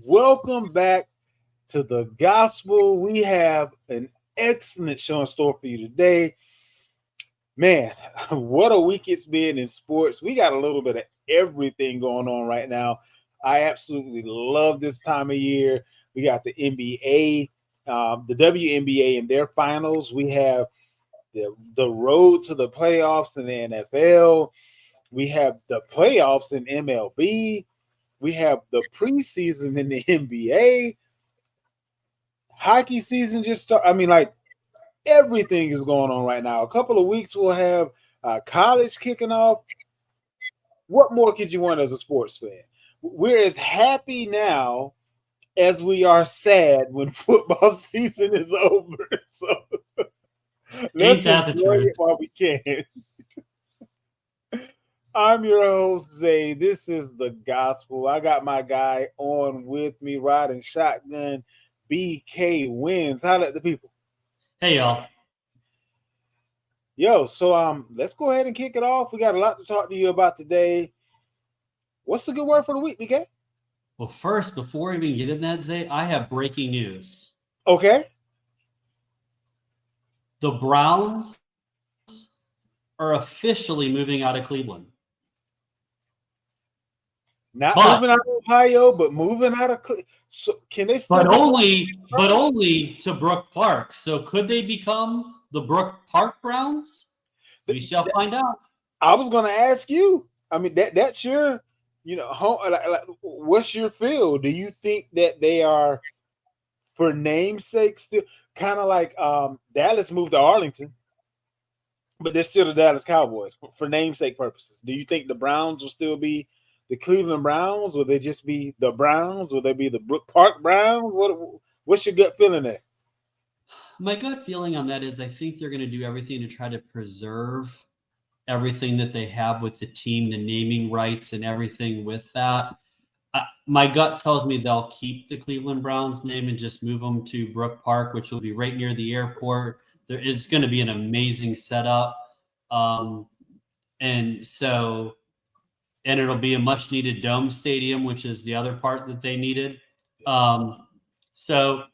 Welcome back to the gospel. We have an excellent show in store for you today. Man, what a week it's been in sports. We got a little bit of everything going on right now. I absolutely love this time of year. We got the NBA, the WNBA in their finals. We have the road to the playoffs in the NFL. We have the playoffs in MLB. We have the preseason in the NBA. Hockey season just started. I mean, like everything is going on right now. A couple of weeks we'll have college kicking off. What more could you want as a sports fan? We're as happy now as we are sad when football season is over. So Ain't let's that the enjoy truth? it while we can. I'm your host, Zay. This is the gospel. I got my guy on with me, riding shotgun. BK wins. Holla at the people. Hey, y'all. Yo, so let's go ahead and kick it off. We got a lot to talk to you about today. What's the good word for the week, BK? Well, first, before I even get in that, Zay, I have breaking news. Okay. The Browns are officially moving out of Cleveland. Not But moving out of Ohio, but moving out of so can they still but be only to Brook Park. So could they become the Brook Park Browns? We shall find out. I was gonna ask you. I mean that's your home, what's your feel? Do you think that they are for namesake still kind of like Dallas moved to Arlington, but they're still the Dallas Cowboys for namesake purposes? Do you think the Browns will still be the Cleveland Browns? Will they just be the Browns? Will they be the Brook Park Browns? What's your gut feeling there? My gut feeling on that is I think they're going to do everything to try to preserve everything that they have with the team, the naming rights and everything with that. My gut tells me they'll keep the Cleveland Browns name and just move them to Brook Park, which will be right near the airport. There is going to be an amazing setup. And it'll be a much needed dome stadium, which is the other part that they needed. So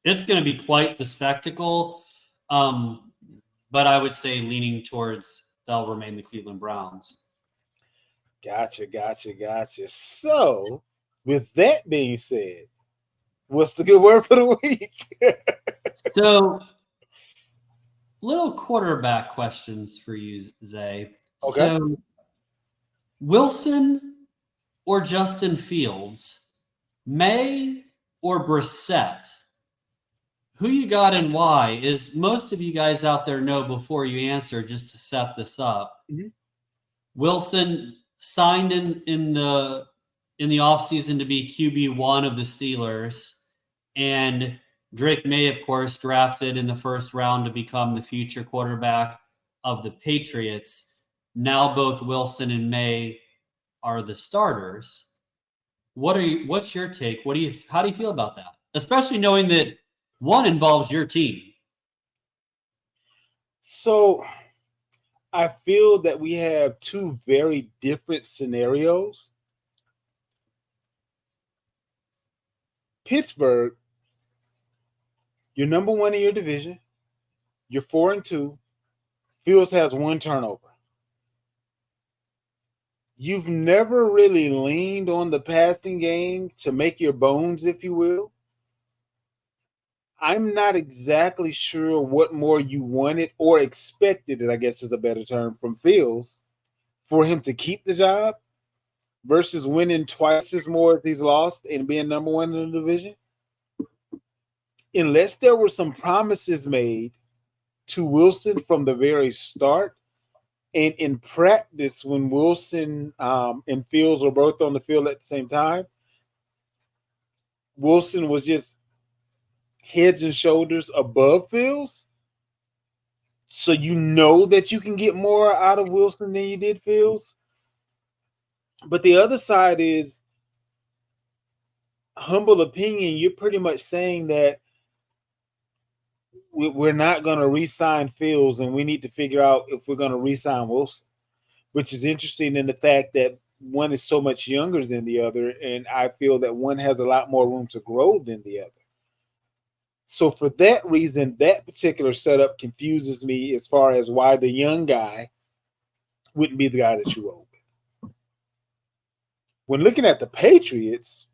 it's going to be quite the spectacle. But I would say leaning towards they'll remain the Cleveland Browns. Gotcha. So, with that being said, what's the good word for the week? So, little quarterback questions for you, Zay. Okay. So, Wilson or Justin Fields, May or Brissett? Who you got and why? Is most of you guys out there know before you answer, just to set this up. Mm-hmm. Wilson signed in the offseason to be QB1 of the Steelers, and Drake May, of course, drafted in the first round to become the future quarterback of the Patriots. Now both Wilson and May are the starters. What's your take? How do you feel about that? Especially knowing that one involves your team. So I feel that we have two very different scenarios. Pittsburgh, you're number one in your division. You're 4-2. Fields has one turnover. You've never really leaned on the passing game to make your bones, if you will. I'm not exactly sure what more you wanted or expected, I guess is a better term, from Fields for him to keep the job versus winning twice as more as he's lost and being number one in the division. Unless there were some promises made to Wilson from the very start, and in practice, when Wilson and Fields were both on the field at the same time, Wilson was just heads and shoulders above Fields. So you know that you can get more out of Wilson than you did Fields. But the other side is, humble opinion, you're pretty much saying that we're not going to re-sign Fields and we need to figure out if we're going to re-sign Wilson, which is interesting in the fact that one is so much younger than the other, and I feel that one has a lot more room to grow than the other. So for that reason, that particular setup confuses me as far as why the young guy wouldn't be the guy that you roll with. When looking at the Patriots,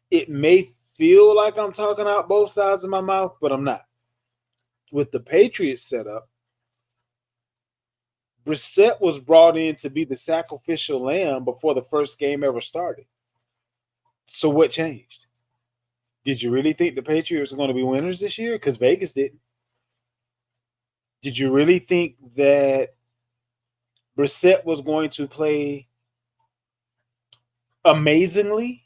it may feel like I'm talking out both sides of my mouth, but I'm not. With the Patriots setup, Brissett was brought in to be the sacrificial lamb before the first game ever started. So what changed? Did you really think the Patriots were going to be winners this year? Because Vegas didn't. Did you really think that Brissett was going to play amazingly?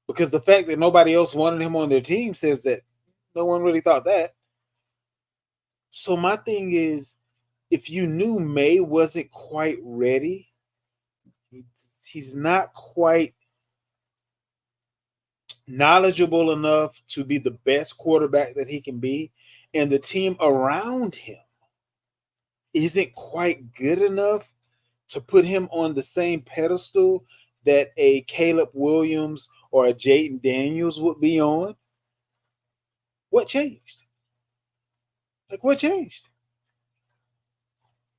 Because the fact that nobody else wanted him on their team says that no one really thought that. So my thing is, if you knew May wasn't quite ready, he's not quite knowledgeable enough to be the best quarterback that he can be, and the team around him isn't quite good enough to put him on the same pedestal that a Caleb Williams or a Jaden Daniels would be on, what changed? Like, what changed?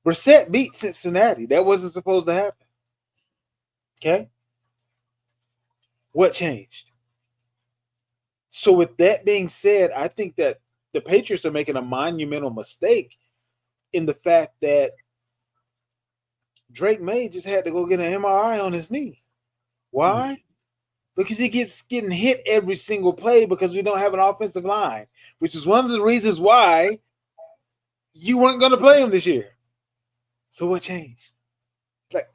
Brissett beat Cincinnati. That wasn't supposed to happen. Okay? What changed? So with that being said, I think that the Patriots are making a monumental mistake in the fact that Drake May just had to go get an MRI on his knee. Why? Because he keeps getting hit every single play because we don't have an offensive line, which is one of the reasons why you weren't going to play him this year. So what changed? Like,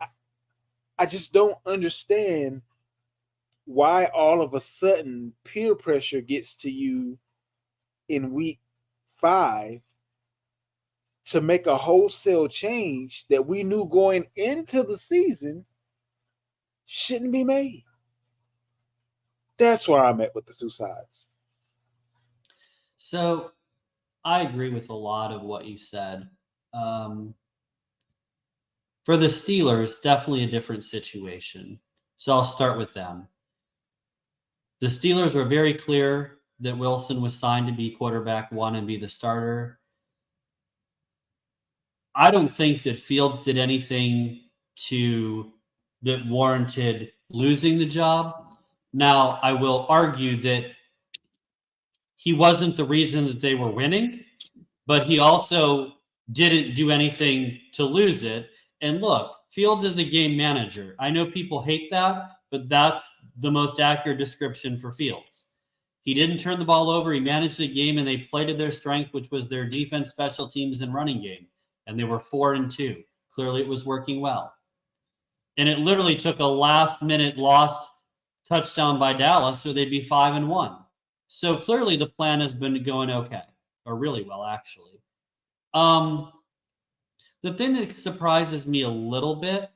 I just don't understand why all of a sudden peer pressure gets to you in week 5 to make a wholesale change that we knew going into the season shouldn't be made. That's where I'm at with the two sides. So I agree with a lot of what you said. For the Steelers, definitely a different situation. So I'll start with them. The Steelers were very clear that Wilson was signed to be quarterback 1 and be the starter. I don't think that Fields did anything that warranted losing the job. Now, I will argue that he wasn't the reason that they were winning, but he also didn't do anything to lose it. And look, Fields is a game manager. I know people hate that, but that's the most accurate description for Fields. He didn't turn the ball over. He managed the game, and they played to their strength, which was their defense, special teams, and running game. And they were 4-2. Clearly, it was working well. And it literally took a last-minute loss touchdown by Dallas, so they'd be 5-1. So clearly, the plan has been going okay, or really well, actually. The thing that surprises me a little bit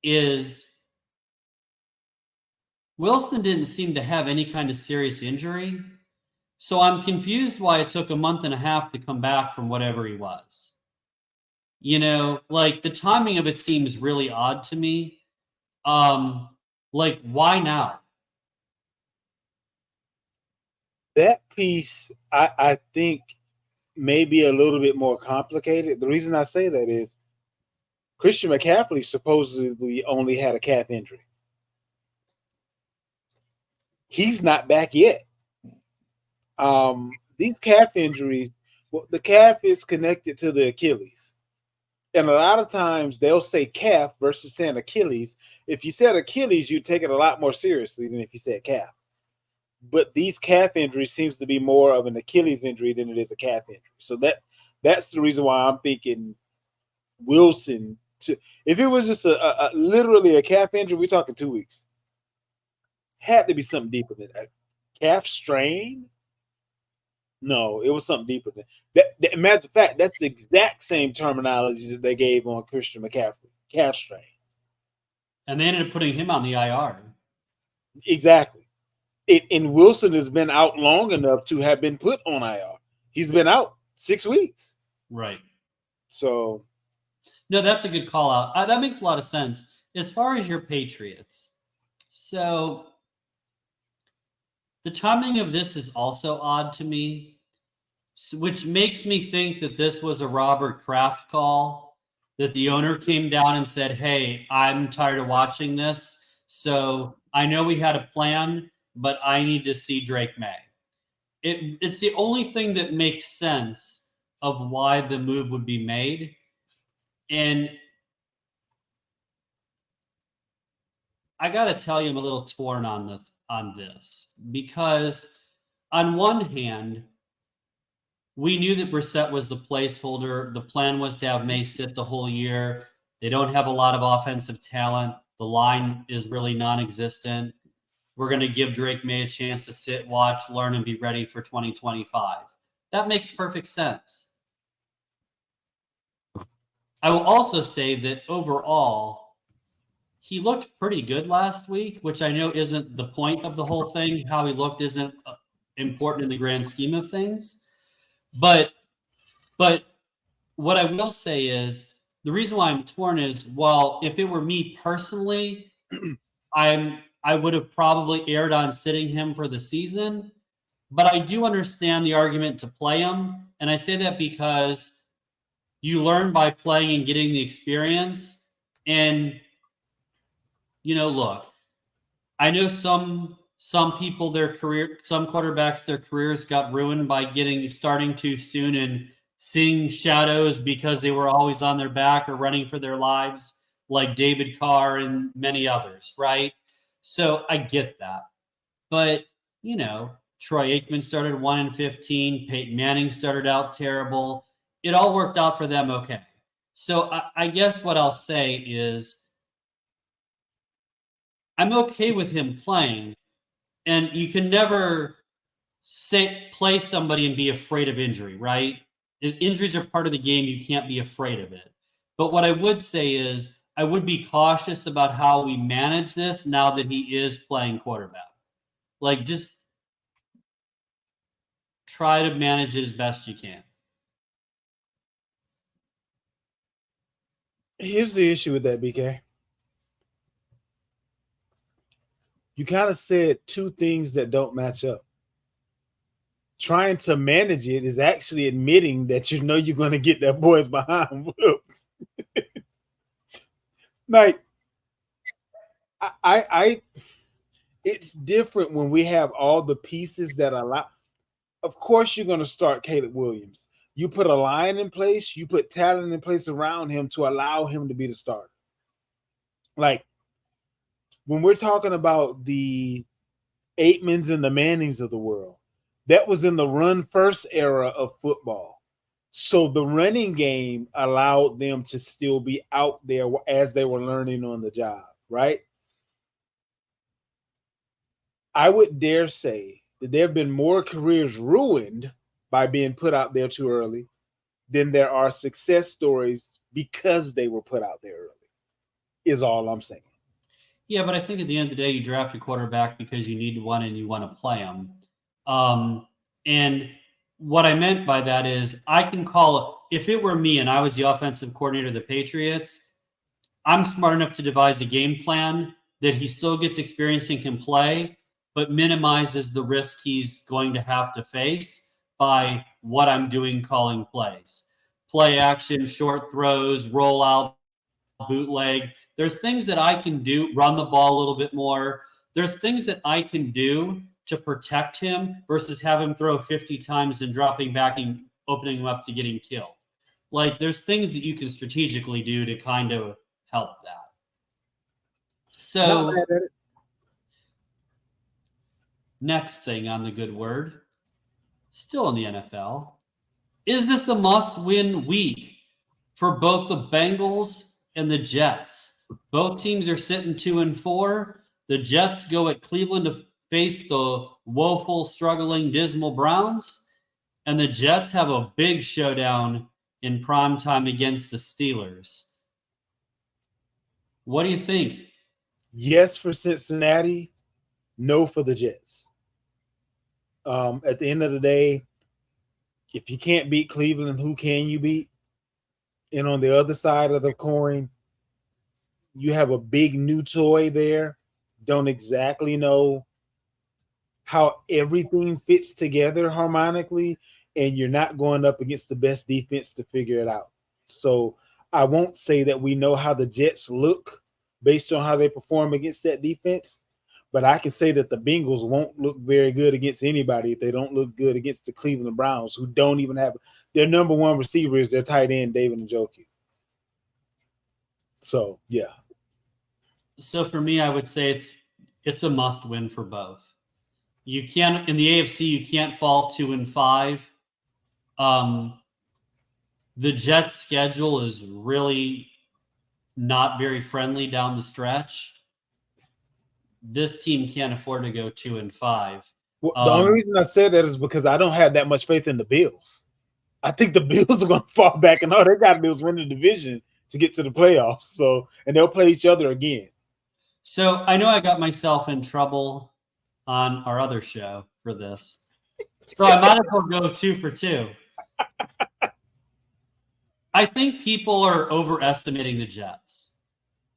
is Wilson didn't seem to have any kind of serious injury. So I'm confused why it took a month and a half to come back from whatever he was. You know, like the timing of it seems really odd to me. Like, why now? That piece, I think, may be a little bit more complicated. The reason I say that is Christian McCaffrey supposedly only had a calf injury. He's not back yet. These calf injuries, well, the calf is connected to the Achilles. And a lot of times they'll say calf versus saying Achilles. If you said Achilles, you take it a lot more seriously than if you said calf. But these calf injuries seems to be more of an Achilles injury than it is a calf injury. So that's the reason why I'm thinking Wilson. If it was just a literally a calf injury, we're talking 2 weeks. Had to be something deeper than that. Calf strain? No, it was something deeper than that. Matter of fact, that's the exact same terminology that they gave on Christian McCaffrey. Calf strain. And they ended up putting him on the IR. Exactly. And Wilson has been out long enough to have been put on IR. He's been out 6 weeks. Right. So. No, that's a good call out. That makes a lot of sense. as far as your Patriots, so the timing of this is also odd to me, which makes me think that this was a Robert Kraft call, that the owner came down and said, hey, I'm tired of watching this. So I know we had a plan, but I need to see Drake May. It's the only thing that makes sense of why the move would be made. And I got to tell you, I'm a little torn on this because on one hand, we knew that Brissett was the placeholder. The plan was to have May sit the whole year. They don't have a lot of offensive talent. The line is really non-existent. We're going to give Drake May a chance to sit, watch, learn, and be ready for 2025. That makes perfect sense. I will also say that overall, he looked pretty good last week, which I know isn't the point of the whole thing. How he looked isn't important in the grand scheme of things. But what I will say is the reason why I'm torn is, well, if it were me personally, I would have probably erred on sitting him for the season. But I do understand the argument to play him. And I say that because you learn by playing and getting the experience. And, look, I know some people, some quarterbacks, their careers got ruined by starting too soon and seeing shadows because they were always on their back or running for their lives, like David Carr and many others, right? So I get that. But, Troy Aikman started 1-15. Peyton Manning started out terrible. It all worked out for them okay. So I guess what I'll say is I'm okay with him playing. And you can never play somebody and be afraid of injury, right? Injuries are part of the game. You can't be afraid of it. But what I would say is I would be cautious about how we manage this now that he is playing quarterback. Like, just try to manage it as best you can. Here's the issue with that, BK. You kind of said two things that don't match up. Trying to manage it is actually admitting that you're going to get that boy's behind whooped. Like, I it's different when we have all the pieces that allow. Of course, you're going to start Caleb Williams. You put a line in place, you put talent in place around him to allow him to be the starter. Like, when we're talking about the Aikmans and the Mannings of the world, that was in the run first era of football. So the running game allowed them to still be out there as they were learning on the job, right? I would dare say that there have been more careers ruined by being put out there too early than there are success stories because they were put out there early, is all I'm saying. Yeah, but I think at the end of the day, you draft a quarterback because you need one and you want to play him. And what I meant by that is I can call it, if it were me and I was the offensive coordinator of the Patriots, I'm smart enough to devise a game plan that he still gets experience and can play, but minimizes the risk he's going to have to face by what I'm doing calling plays. Play action, short throws, roll out, bootleg. There's things that I can do, run the ball a little bit more. There's things that I can do to protect him versus have him throw 50 times and dropping back and opening him up to getting killed. Like, there's things that you can strategically do to kind of help that. So, next thing on the good word, still in the NFL, is this a must-win week for both the Bengals and the Jets? Both teams are sitting 2-4. The Jets go at Cleveland to face the woeful, struggling, dismal Browns. And the Jets have a big showdown in primetime against the Steelers. What do you think? Yes for Cincinnati, no for the Jets. At the end of the day, if you can't beat Cleveland, who can you beat? And on the other side of the coin, You have a big new toy there. Don't exactly know how everything fits together harmonically, and you're not going up against the best defense to figure it out. So I won't say that we know how the Jets look based on how they perform against that defense, but I can say that the Bengals won't look very good against anybody if they don't look good against the Cleveland Browns, who don't even have their number one receiver is their tight end, David Njoku. So yeah. So for me, I would say it's a must win for both. You can't in the AFC, you can't fall 2-5. The Jets' schedule is really not very friendly down the stretch. This team can't afford to go 2-5. Well, the only reason I said that is because I don't have that much faith in the Bills. I think the Bills are going to fall back, and all they got to do is win the division to get to the playoffs. So, and they'll play each other again. So I know I got myself in trouble on our other show for this. So I might as well go 2 for 2. I think people are overestimating the Jets.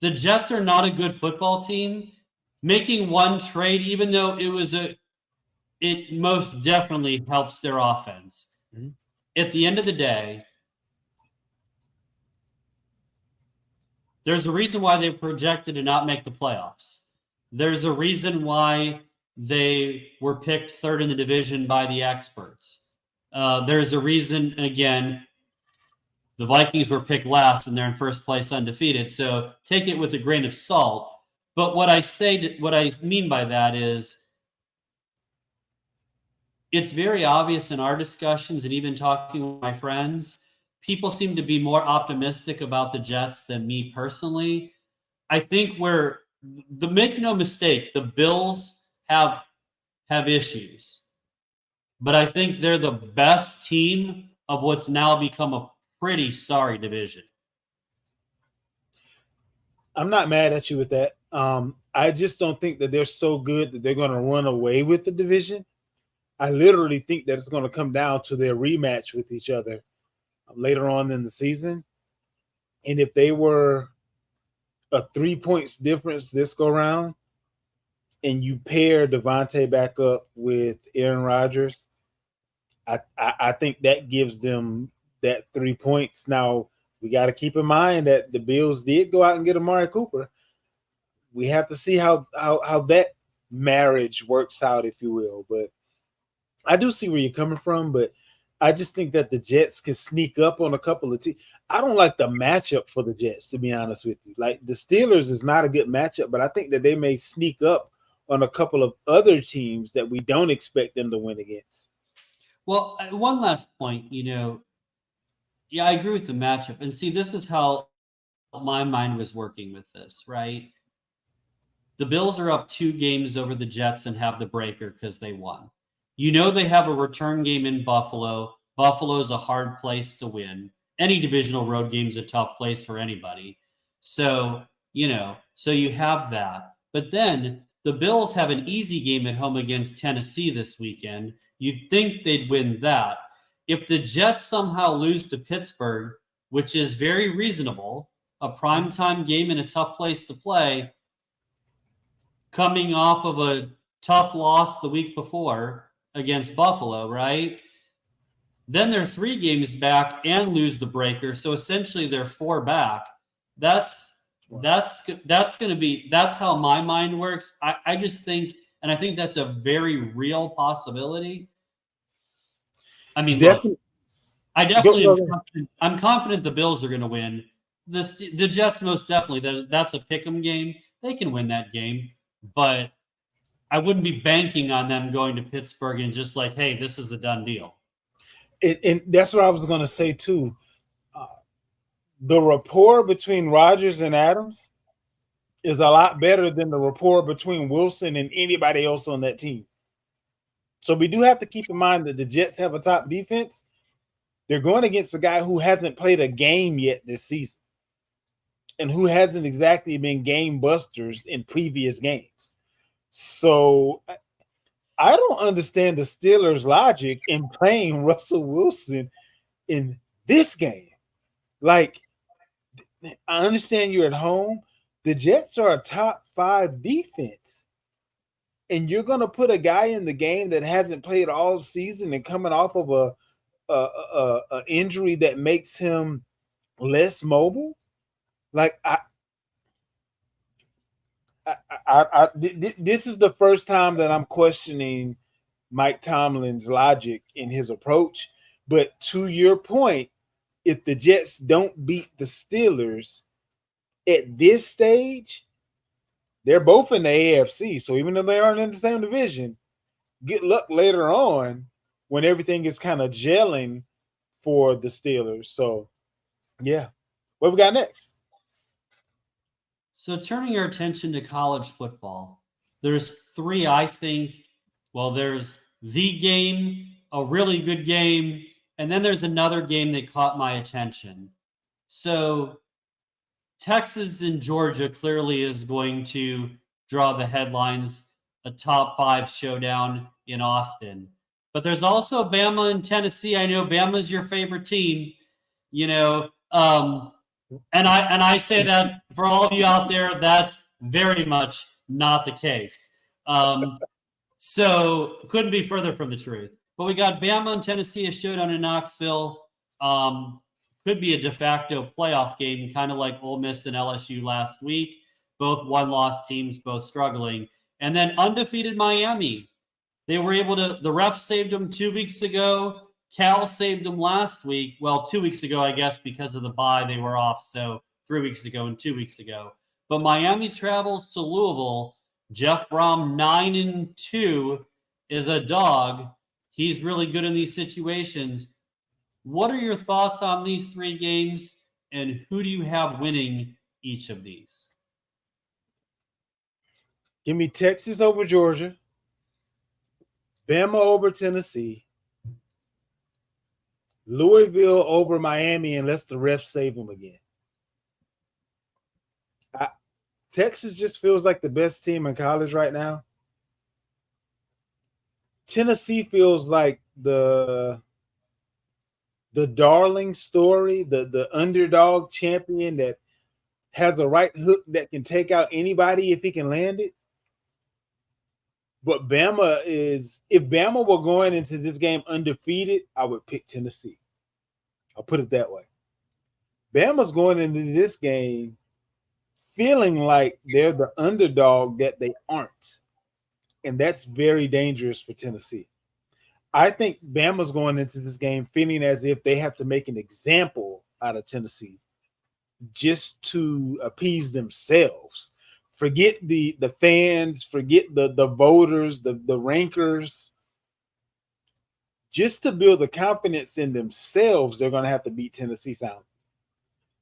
The Jets are not a good football team. Making one trade, even though it most definitely helps their offense. Mm-hmm. At the end of the day, there's a reason why they projected to not make the playoffs. There's a reason why they were picked third in the division by the experts. There's a reason, and again, the Vikings were picked last and they're in first place undefeated. So take it with a grain of salt. But what I mean by that is it's very obvious in our discussions and even talking with my friends, people seem to be more optimistic about the Jets than me personally. I think make no mistake, the Bills have issues. But I think they're the best team of what's now become a pretty sorry division. I'm not mad at you with that. I just don't think that they're so good that they're going to run away with the division. I literally think that it's going to come down to their rematch with each other later on in the season. And if they were a 3 points difference this go round, and you pair Devontae back up with Aaron Rodgers, I think that gives them that 3 points. Now, we got to keep in mind that the Bills did go out and get Amari Cooper. We have to see how that marriage works out, if you will. But I do see where you're coming from, but I just think that the Jets can sneak up on a couple of teams. I don't like the matchup for the Jets, to be honest with you. Like, the Steelers is not a good matchup, but I think that they may sneak up on a couple of other teams that we don't expect them to win against. Well, one last point, yeah, I agree with the matchup. And see, this is how my mind was working with this, right? The Bills are up 2 games over the Jets and have the breaker because they won. They have a return game in Buffalo. Buffalo is a hard place to win. Any divisional road game is a tough place for anybody. So, so you have that. But then the Bills have an easy game at home against Tennessee this weekend. You'd think they'd win that. If the Jets somehow lose to Pittsburgh, which is very reasonable, a primetime game in a tough place to play, coming off of a tough loss the week before against Buffalo, right? Then they're 3 games back and lose the breaker. So essentially they're 4 back. That's going to be, that's how my mind works. I just think, and I think that's a very real possibility. I mean, look, I definitely I'm confident the Bills are going to win. The Jets most definitely, that's a pick'em game. They can win that game, but I wouldn't be banking on them going to Pittsburgh and just like, hey, this is a done deal. And that's what I was going to say too. The rapport between Rodgers and Adams is a lot better than the rapport between Wilson and anybody else on that team. So we do have to keep in mind that the Jets have a top defense. They're going against a guy who hasn't played a game yet this season and who hasn't exactly been game busters in previous games. So I don't understand the Steelers' logic in playing Russell Wilson in this game. Like, I understand you're at home, The Jets are a top 5 defense. And you're going to put a guy in the game that hasn't played all season and coming off of a injury that makes him less mobile. Like this is the first time that I'm questioning Mike Tomlin's logic in his approach. But to your point, if the Jets don't beat the Steelers at this stage, they're both in the AFC. So even though they aren't in the same division, good luck later on when everything is kind of gelling for the Steelers. So, yeah. What we got next? So turning our attention to college football, there's three, I think. Well, there's the game, a really good game, and then there's another game that caught my attention. So Texas and Georgia clearly is going to draw the headlines, a top 5 showdown in Austin. But there's also Bama and Tennessee. I know Bama's your favorite team, you know, and I say that for all of you out there, that's very much not the case. So couldn't be further from the truth. But we got Bama and Tennessee, a showdown in Knoxville. Could be a de facto playoff game, kind of like Ole Miss and LSU last week. Both one-loss teams, both struggling. And then undefeated Miami. They were able to, the refs saved them 2 weeks ago. Cal saved them last week. Well, 2 weeks ago, I guess, because of the bye, they were off. So 3 weeks ago and 2 weeks ago. But Miami travels to Louisville. Jeff Brom, 9-2, is a dog. He's really good in these situations. What are your thoughts on these 3 games, and who do you have winning each of these? Give me Texas over Georgia, Bama over Tennessee, Louisville over Miami, unless the refs save them again. Texas just feels like the best team in college right now. Tennessee feels like the darling story, the underdog champion that has a right hook that can take out anybody if he can land it. But Bama is, if Bama were going into this game undefeated, I would pick Tennessee. I'll put it that way. Bama's going into this game feeling like they're the underdog that they aren't. And that's very dangerous for Tennessee. I think Bama's going into this game feeling as if they have to make an example out of Tennessee just to appease themselves. Forget the fans, forget the voters, the rankers. Just to build the confidence in themselves, they're going to have to beat Tennessee sound.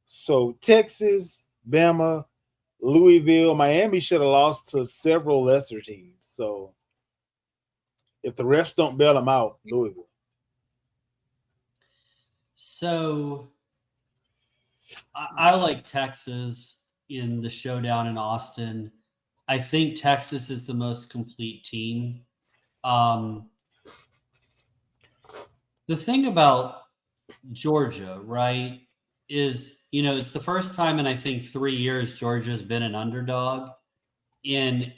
So Texas, Bama, Louisville, Miami should have lost to several lesser teams. So if the refs don't bail them out, Louisville. So I like Texas in the showdown in Austin. I think Texas is the most complete team. The thing about Georgia, right, is, you know, it's the first time in, I think, 3 years Georgia's been an underdog. And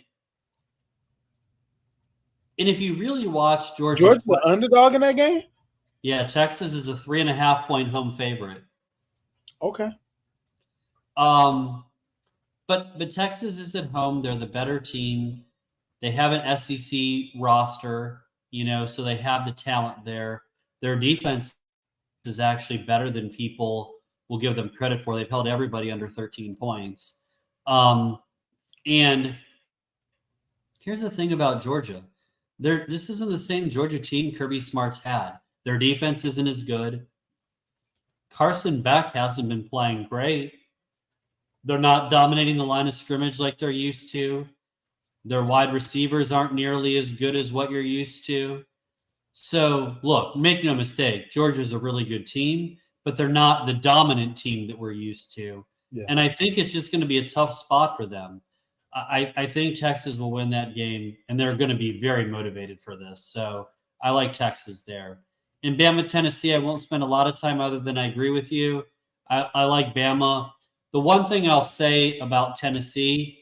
if you really watch Georgia's the underdog in that game? Yeah, Texas is a 3.5-point home favorite. Okay. But Texas is at home. They're the better team. They have an SEC roster, you know, so they have the talent there. Their defense is actually better than people will give them credit for. They've held everybody under 13 points. And here's the thing about Georgia. This isn't the same Georgia team Kirby Smart's had. Their defense isn't as good. Carson Beck hasn't been playing great. They're not dominating the line of scrimmage like they're used to. Their wide receivers aren't nearly as good as what you're used to. So, look, make no mistake, Georgia's a really good team, but they're not the dominant team that we're used to. Yeah. And I think it's just going to be a tough spot for them. I think Texas will win that game, and they're going to be very motivated for this. So I like Texas there. In Bama, Tennessee, I won't spend a lot of time other than I agree with you. I like Bama. The one thing I'll say about Tennessee,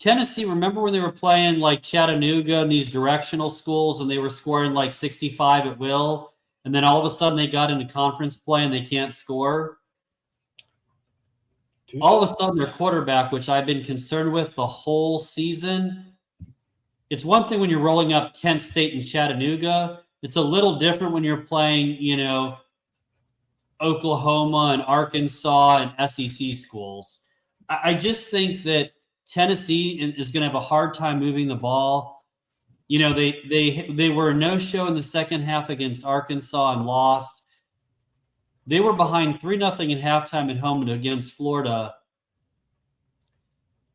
remember when they were playing like Chattanooga and these directional schools and they were scoring like 65 at will, and then all of a sudden they got into conference play and they can't score? All of a sudden their quarterback, which I've been concerned with the whole season, it's one thing when you're rolling up Kent State and Chattanooga. It's a little different when you're playing, Oklahoma and Arkansas and SEC schools. I just think that Tennessee is going to have a hard time moving the ball. They were a no-show in the second half against Arkansas and lost. They were behind 3-0 at halftime at home against Florida.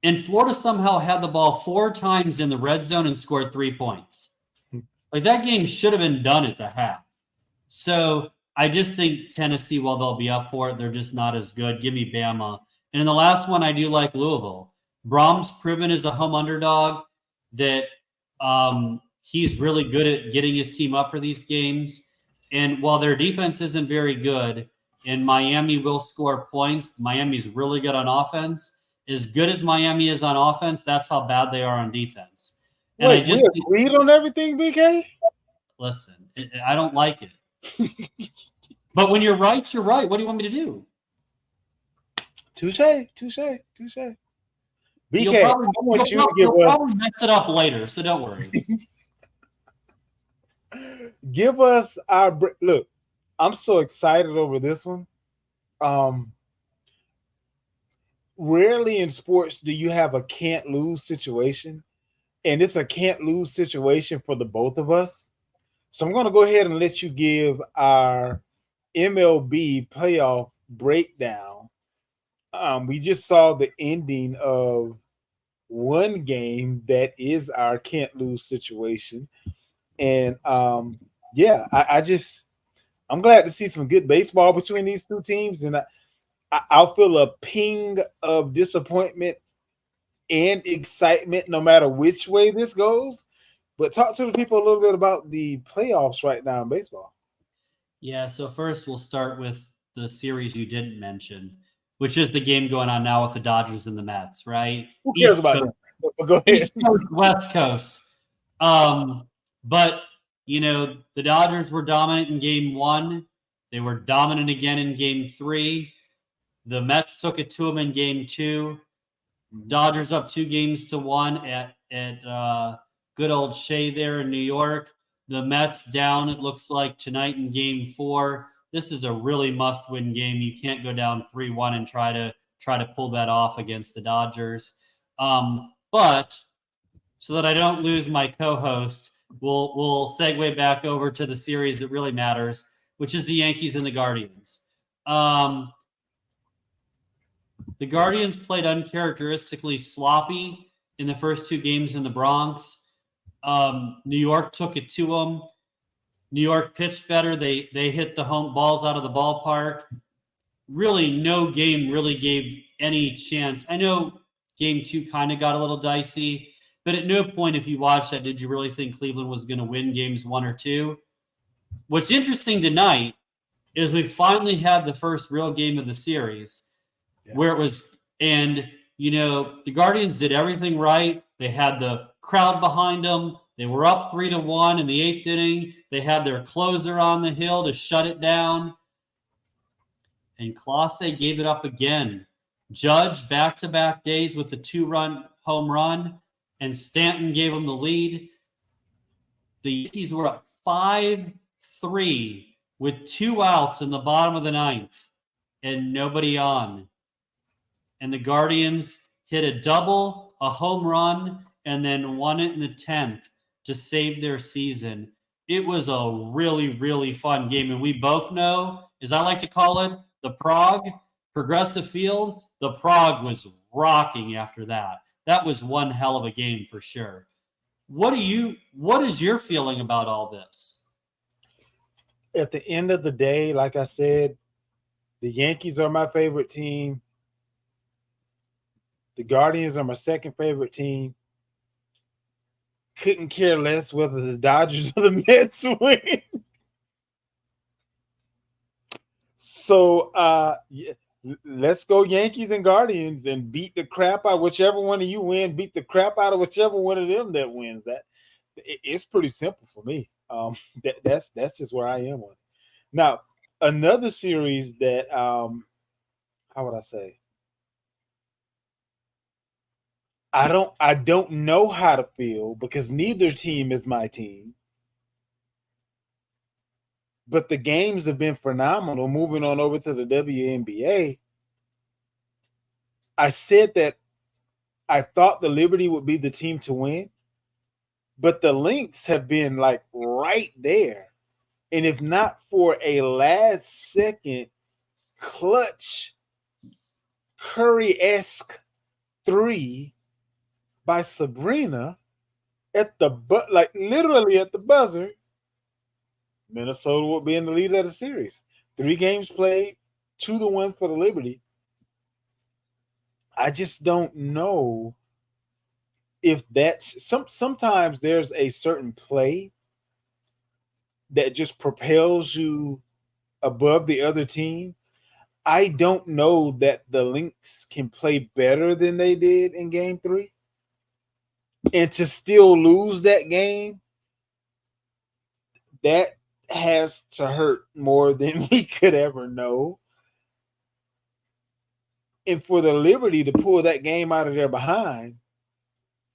And Florida somehow had the ball 4 times in the red zone and scored 3 points. Like, that game should have been done at the half. So I just think Tennessee, while they'll be up for it, they're just not as good. Give me Bama. And in the last one, I do like Louisville. Brom's proven as a home underdog that he's really good at getting his team up for these games. And while their defense isn't very good and Miami will score points, Miami's really good on offense. As good as Miami is on offense, that's how bad they are on defense. And wait, we agreed on everything, BK? Listen, I don't like it. But when you're right, you're right. What do you want me to do? Touche. BK, I want you to give us. You'll probably mess it up later, so don't worry. Give us our look. I'm so excited over this one. Rarely in sports do you have a can't lose situation, and it's a can't lose situation for the both of us. So I'm going to go ahead and let you give our MLB playoff breakdown. We just saw the ending of one game that is our can't lose situation. And I'm glad to see some good baseball between these two teams. And I'll feel a ping of disappointment and excitement no matter which way this goes. But talk to the people a little bit about the playoffs right now in baseball. Yeah, so first we'll start with the series you didn't mention, which is the game going on now with the Dodgers and the Mets, right? Who cares about that? Go ahead. East Coast, West Coast. But, the Dodgers were dominant in game 1. They were dominant again in game 3. The Mets took it to them in game 2. Dodgers up 2-1 at good old Shea there in New York. The Mets down, it looks like, tonight in game 4. This is a really must-win game. You can't go down 3-1 and try to pull that off against the Dodgers. But so that I don't lose my co-host, we'll segue back over to the series that really matters, which is the Yankees and the Guardians. The Guardians played uncharacteristically sloppy in the first 2 games in the Bronx. New York took it to them. New York pitched better. They hit the home balls out of the ballpark. Really, no game really gave any chance. I know game 2 kind of got a little dicey, but at no point, if you watched that, did you really think Cleveland was going to win games 1 or 2? What's interesting tonight is we finally had the first real game of the series where it was, and, the Guardians did everything right. They had the crowd behind them. They were up 3-1 in the 8th inning. They had their closer on the hill to shut it down. And Clase gave it up again. Judge back-to-back days with the 2-run home run, and Stanton gave them the lead. The Yankees were up 5-3 with 2 outs in the bottom of the 9th and nobody on. And the Guardians hit a double, a home run, and then won it in the 10th to save their season. It was a really, really fun game. And we both know, as I like to call it, the Prague, Progressive Field, the Prague was rocking after that. That was one hell of a game for sure. What is your feeling about all this? At the end of the day, like I said, the Yankees are my favorite team. The Guardians are my second favorite team. Couldn't care less whether the Dodgers or the Mets win. So, Let's go Yankees and Guardians and beat the crap out whichever one of you win. Beat the crap out of whichever one of them that wins. It's pretty simple for me. That's just where I am on it. Now, another series that how would I say? I don't know how to feel because neither team is my team. But the games have been phenomenal. Moving on over to the WNBA, I said that I thought the Liberty would be the team to win, but the Lynx have been like right there. And if not for a last second clutch Curry-esque three by Sabrina at the like literally at the buzzer, Minnesota will be in the lead of the series. 3 games played, 2-1 for the Liberty. I just don't know if that's sometimes there's a certain play that just propels you above the other team. I don't know that the Lynx can play better than they did in game 3 and to still lose that game. That has to hurt more than we could ever know. And for the Liberty to pull that game out of their behind,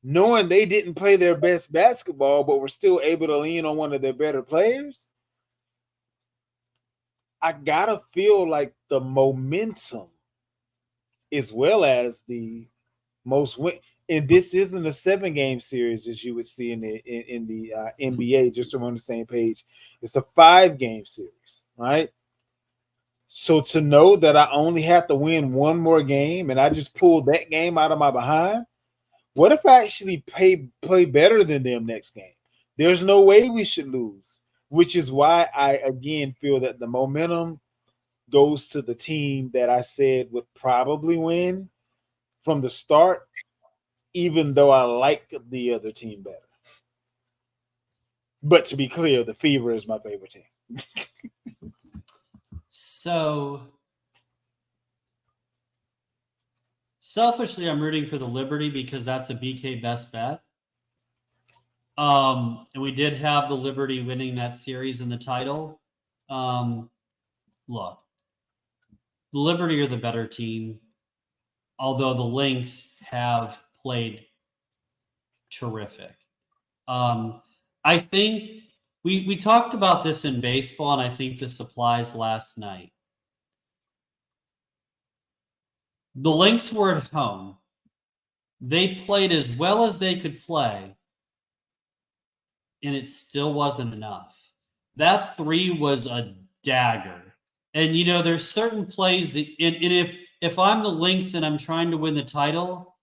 knowing they didn't play their best basketball, but were still able to lean on one of their better players, I gotta feel like the momentum, as well as the most win. And this isn't a 7-game series as you would see in the NBA. Just so we're on the same page, it's a 5-game series, right? So to know that I only have to win one more game and I just pulled that game out of my behind, what if I actually play better than them next game? There's no way we should lose, which is why I again feel that the momentum goes to the team that I said would probably win from the start, even though I like the other team better. But to be clear, the Fever is my favorite team. So selfishly, I'm rooting for the Liberty because that's a BK best bet. And we did have the Liberty winning that series in the title. Look, the Liberty are the better team, although the Lynx have played terrific. I think we talked about this in baseball, and I think this applies last night. The Lynx were at home. They played as well as they could play, and it still wasn't enough. That 3 was a dagger. And there's certain plays, and if I'm the Lynx and I'm trying to win the title,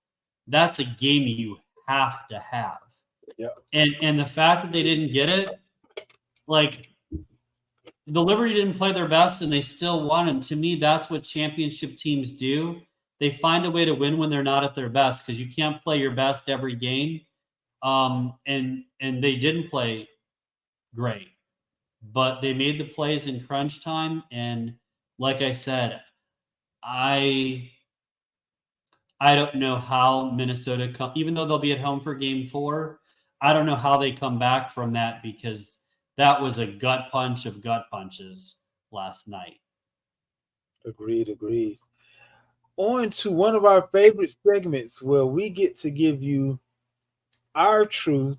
that's a game you have to have. Yeah. And the fact that they didn't get it, like the Liberty didn't play their best and they still won. And to me, that's what championship teams do. They find a way to win when they're not at their best because you can't play your best every game. And they didn't play great, but they made the plays in crunch time. And like I said, I don't know how Minnesota even though they'll be at home for game 4, I don't know how they come back from that because that was a gut punch of gut punches last night. Agreed. On to one of our favorite segments where we get to give you our truth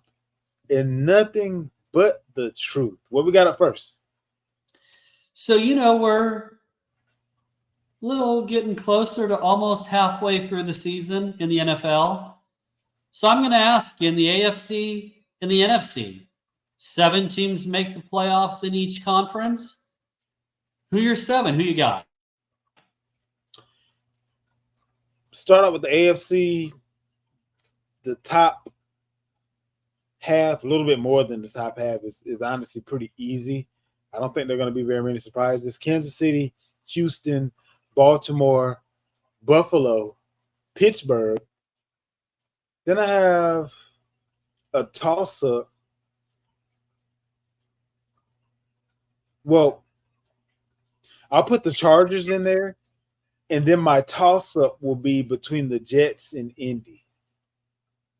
and nothing but the truth. What we got up first? So, we're a little getting closer to almost halfway through the season in the NFL. So I'm going to ask you, in the AFC and the NFC, 7 teams make the playoffs in each conference. Who are your 7? Who you got? Start out with the AFC. The top half, a little bit more than the top half, is honestly pretty easy. I don't think there are going to be very many surprises. Kansas City, Houston, Baltimore, Buffalo, Pittsburgh. Then I have a toss-up. Well, I'll put the Chargers in there And then my toss up will be between the Jets and Indy.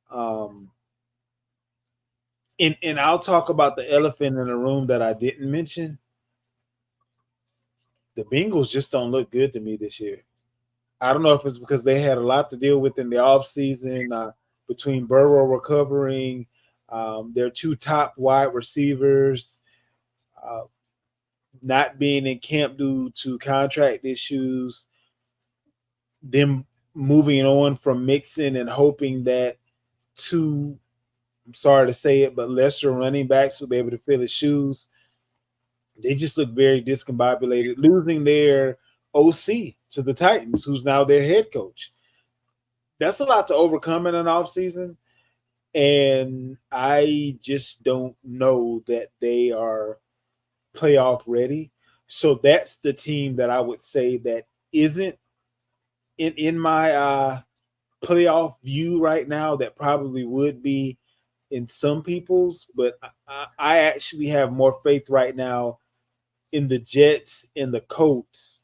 Um, and I'll talk about the elephant in the room that I didn't mention. The Bengals just don't look good to me this year. I don't know if it's because they had a lot to deal with in the offseason between Burrow recovering, their two top wide receivers uh, not being in camp due to contract issues, them moving on from Mixon and hoping that two, I'm sorry to say it, but lesser running backs will be able to fill his shoes. They just look very discombobulated, losing their OC to the Titans, who's now their head coach. That's a lot to overcome in an offseason. And I just don't know that they are playoff ready. So that's the team that I would say that isn't in my playoff view right now that probably would be in some people's, but I actually have more faith right now in the Jets and the Colts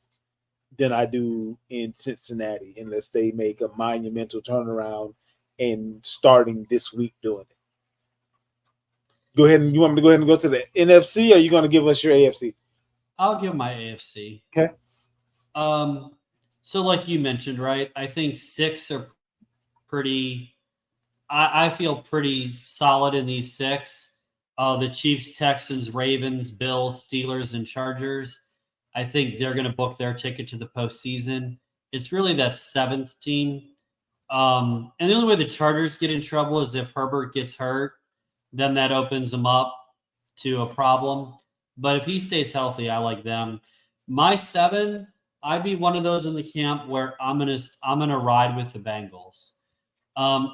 than I do in Cincinnati, unless they make a monumental turnaround and starting this week doing it. Go ahead and you want me to go ahead and go to the NFC, or are you going to give us your AFC? I'll give my AFC. Okay. So like you mentioned, right? I think six are pretty. I feel pretty solid in these six. The Chiefs, Texans, Ravens, Bills, Steelers, and Chargers. I think they're going to book their ticket to the postseason. It's really that seventh team. And the only way the Chargers get in trouble is if Herbert gets hurt, then that opens them up to a problem. But if he stays healthy, I like them. My seven, I'd be one of those in the camp where I'm gonna ride with the Bengals. Um,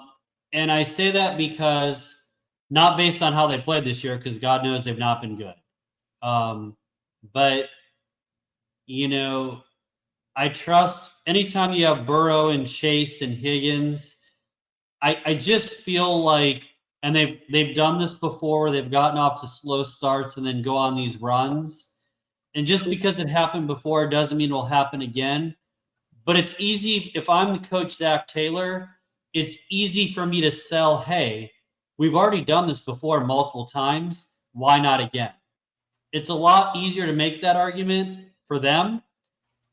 and I say that because not based on how they played this year, because God knows they've not been good. But you know, I trust anytime you have Burrow and Chase and Higgins. I just feel like, and they've done this before. They've gotten off to slow starts and then go on these runs. And just because it happened before doesn't mean it will happen again. But it's easy if I'm the coach Zach Taylor. It's easy for me to sell. Hey, we've already done this before multiple times. Why not again? It's a lot easier to make that argument for them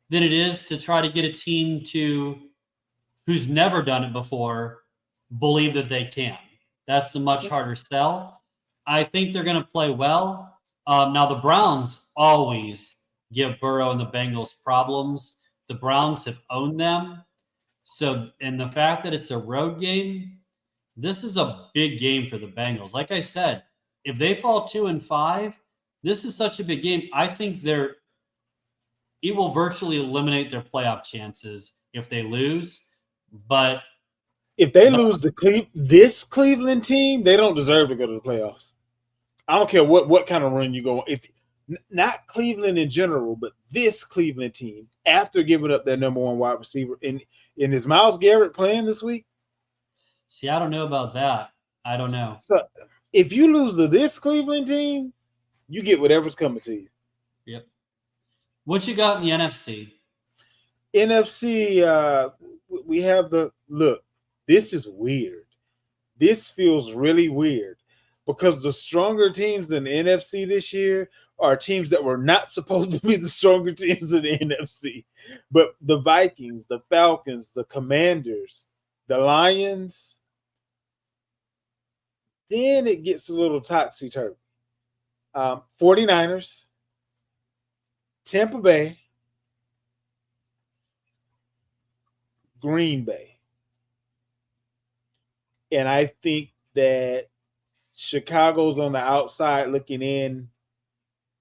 than it is to try to get a team to who's never done it before believe that they can. That's the much harder sell. I think they're going to play well. Now, the Browns always give Burrow and the Bengals problems. The Browns have owned them. So, and the fact that it's a road game, this is a big game for the Bengals. Like I said, if they fall 2-5, this is such a big game. I think it will virtually eliminate their playoff chances if they lose. But if they lose to this Cleveland team, they don't deserve to go to the playoffs. I don't care what kind of run you go. If not Cleveland in general, but this Cleveland team, after giving up their number one wide receiver, and is Myles Garrett playing this week? See, I don't know about that. I don't know. So if you lose to this Cleveland team, you get whatever's coming to you. Yep. What you got in the NFC? NFC, we have the look. This is weird. This feels really weird because the stronger teams in the NFC this year are teams that were not supposed to be the stronger teams in the NFC. But the Vikings, the Falcons, the Commanders, the Lions, then it gets a little topsy-turvy. 49ers, Tampa Bay, Green Bay. And I think that Chicago's on the outside looking in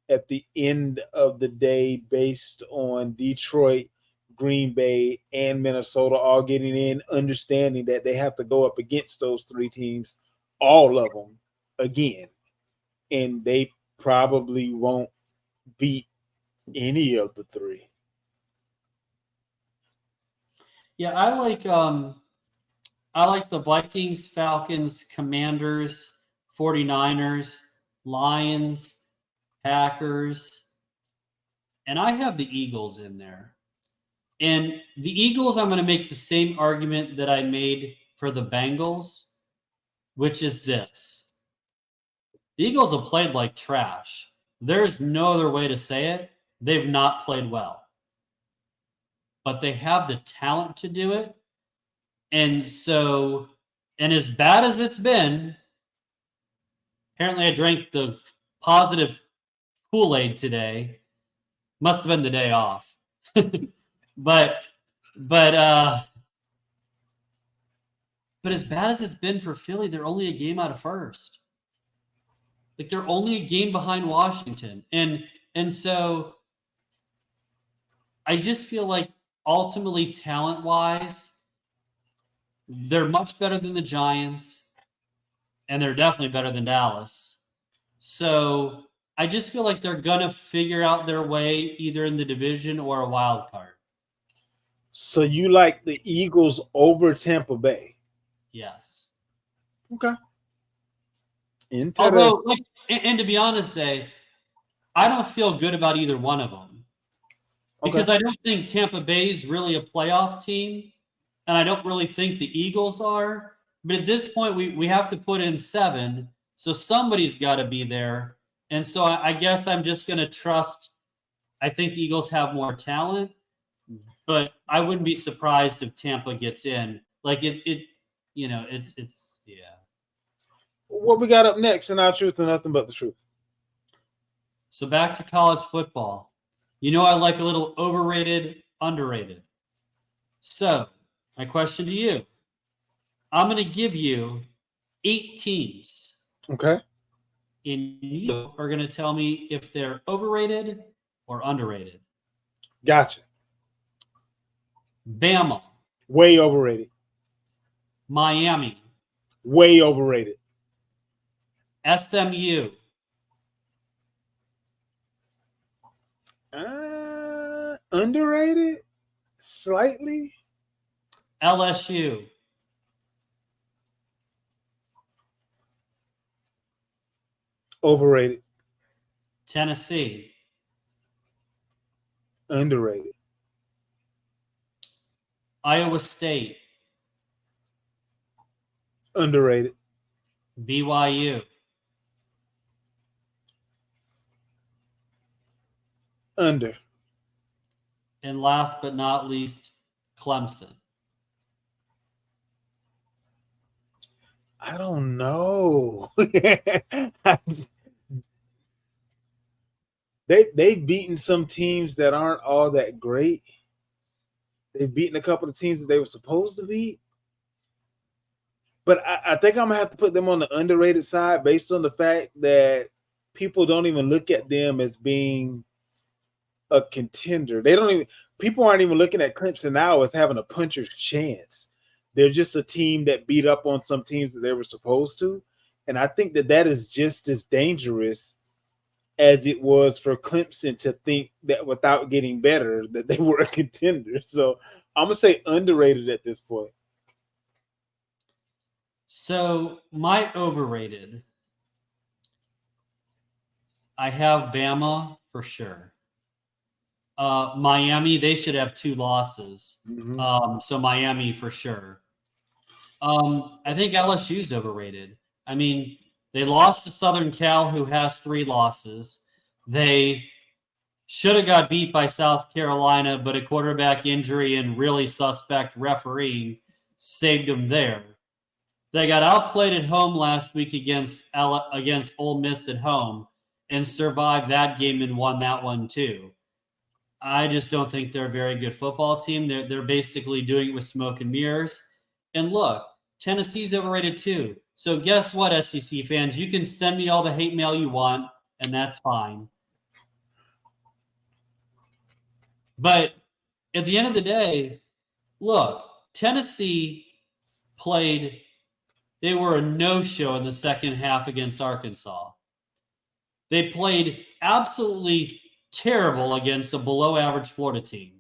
at the end of the day based on Detroit, Green Bay, and Minnesota all getting in, understanding that they have to go up against those three teams, all of them, again. And they probably won't beat any of the three. Yeah, I like the Vikings, Falcons, Commanders, 49ers, Lions, Packers, and I have the Eagles in there. And the Eagles, I'm going to make the same argument that I made for the Bengals, which is this. The Eagles have played like trash. There's no other way to say it. They've not played well. But they have the talent to do it. And so, and as bad as it's been, apparently I drank the positive Kool-Aid today. Must have been the day off. but as bad as it's been for Philly, they're only a game out of first. Like, they're only a game behind Washington. And so I just feel like ultimately, talent-wise, they're much better than the Giants, and they're definitely better than Dallas. So I just feel like they're going to figure out their way either in the division or a wild card. So you like the Eagles over Tampa Bay? Yes. Okay. Although, and to be honest, I don't feel good about either one of them. Because I don't think Tampa Bay is really a playoff team, and I don't really think the Eagles are. But at this point, we have to put in 7, so somebody's got to be there. And so I guess I'm just going to trust. I think the Eagles have more talent, but I wouldn't be surprised if Tampa gets in. Like it's yeah. What we got up next in Our Truth and Nothing But the Truth? So back to college football. You know I like a little overrated, underrated. So my question to you, I'm going to give you 8 teams. Okay. And you are going to tell me if they're overrated or underrated. Gotcha. Bama. Way overrated. Miami. Way overrated. SMU. Underrated? Slightly. LSU. Overrated. Tennessee. Underrated. Iowa State. Underrated. BYU. Under. And last but not least, Clemson. I don't know. They've beaten some teams that aren't all that great. They've beaten a couple of teams that they were supposed to beat. But I think I'm going to have to put them on the underrated side based on the fact that people don't even look at them as being a contender. People aren't even looking at Clemson now as having a puncher's chance. They're just a team that beat up on some teams that they were supposed to. And I think that is just as dangerous as it was for Clemson to think that without getting better, that they were a contender. So I'm going to say underrated at this point. So my overrated, I have Bama for sure. Miami, they should have 2 losses. Mm-hmm. So Miami for sure. I think LSU's overrated. I mean, they lost to Southern Cal, who has 3 losses. They should have got beat by South Carolina, but a quarterback injury and really suspect refereeing saved them there. They got outplayed at home last week against Ole Miss at home and survived that game and won that one too. I just don't think they're a very good football team. They're basically doing it with smoke and mirrors. And look, Tennessee's overrated too. So guess what, SEC fans? You can send me all the hate mail you want, and that's fine. But at the end of the day, look, Tennessee played – they were a no-show in the second half against Arkansas. They played absolutely terrible against a below-average Florida team.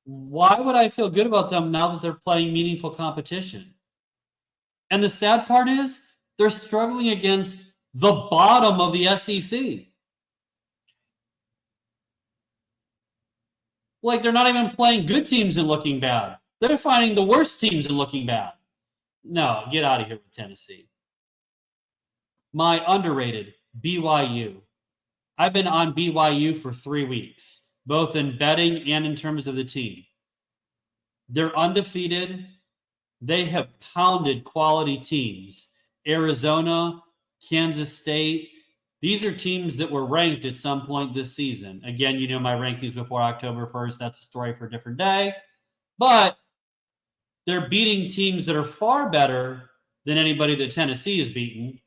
Why would I feel good about them now that they're playing meaningful competition? And the sad part is they're struggling against the bottom of the SEC. Like they're not even playing good teams and looking bad. They're finding the worst teams and looking bad. No, get out of here with Tennessee. My underrated, BYU. I've been on BYU for 3 weeks, both in betting and in terms of the team. They're undefeated. They have pounded quality teams. Arizona, Kansas State. These are teams that were ranked at some point this season. Again, you know my rankings before October 1st. That's a story for a different day. But they're beating teams that are far better than anybody that Tennessee has beaten,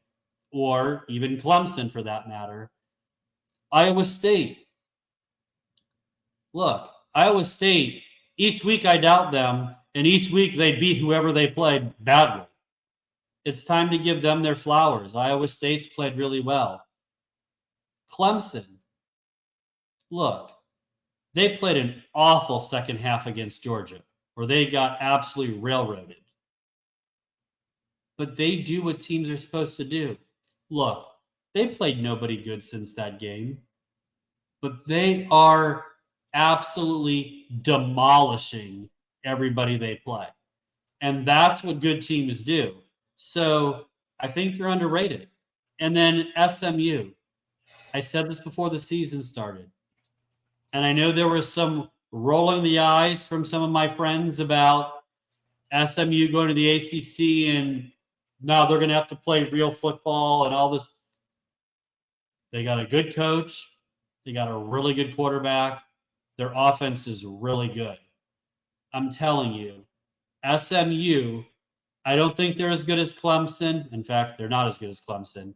or even Clemson for that matter. Iowa State. Look, Iowa State, each week I doubt them, and each week they beat whoever they played badly. It's time to give them their flowers. Iowa State's played really well. Clemson. Look, they played an awful second half against Georgia, where they got absolutely railroaded. But they do what teams are supposed to do. Look, they played nobody good since that game, but they are absolutely demolishing everybody they play. And that's what good teams do. So I think they're underrated. And then SMU. I said this before the season started. And I know there was some rolling the eyes from some of my friends about SMU going to the ACC and now they're going to have to play real football and all this. They got a good coach. They got a really good quarterback. Their offense is really good. I'm telling you, SMU, I don't think they're as good as Clemson. In fact, they're not as good as Clemson.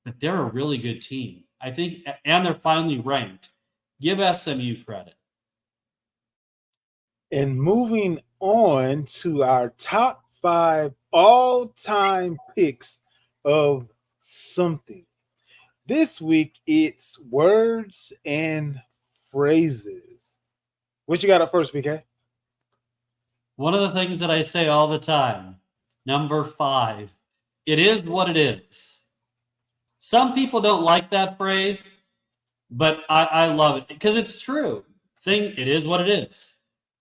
But they're a really good team. I think, and they're finally ranked. Give SMU credit. And moving on to our top 5 all-time picks of something. This week, it's words and phrases. What you got up first, BK? One of the things that I say all the time, number 5, it is what it is. Some people don't like that phrase, but I love it because it's true. It is what it is.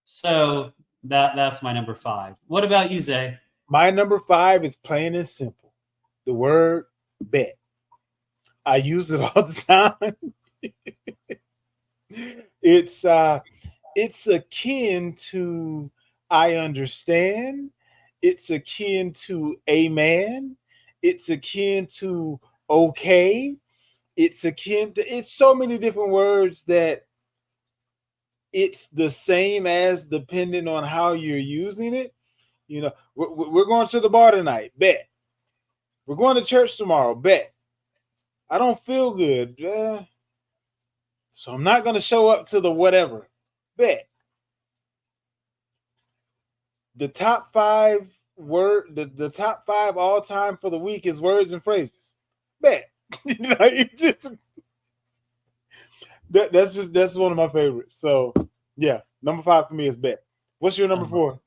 So that's my number 5. What about you, Zay? My number 5 is plain and simple. The word bet. I use it all the time. It's akin to I understand. It's akin to amen. It's akin to okay. It's akin to, it's so many different words that it's the same as depending on how you're using it. You know, we're going to the bar tonight, bet. We're going to church tomorrow, bet. I don't feel good, so I'm not going to show up to the whatever, bet. The top 5 the top 5 all time for the week is words and phrases, bet. That's one of my favorites. So yeah, number 5 for me is bet. What's your number 4?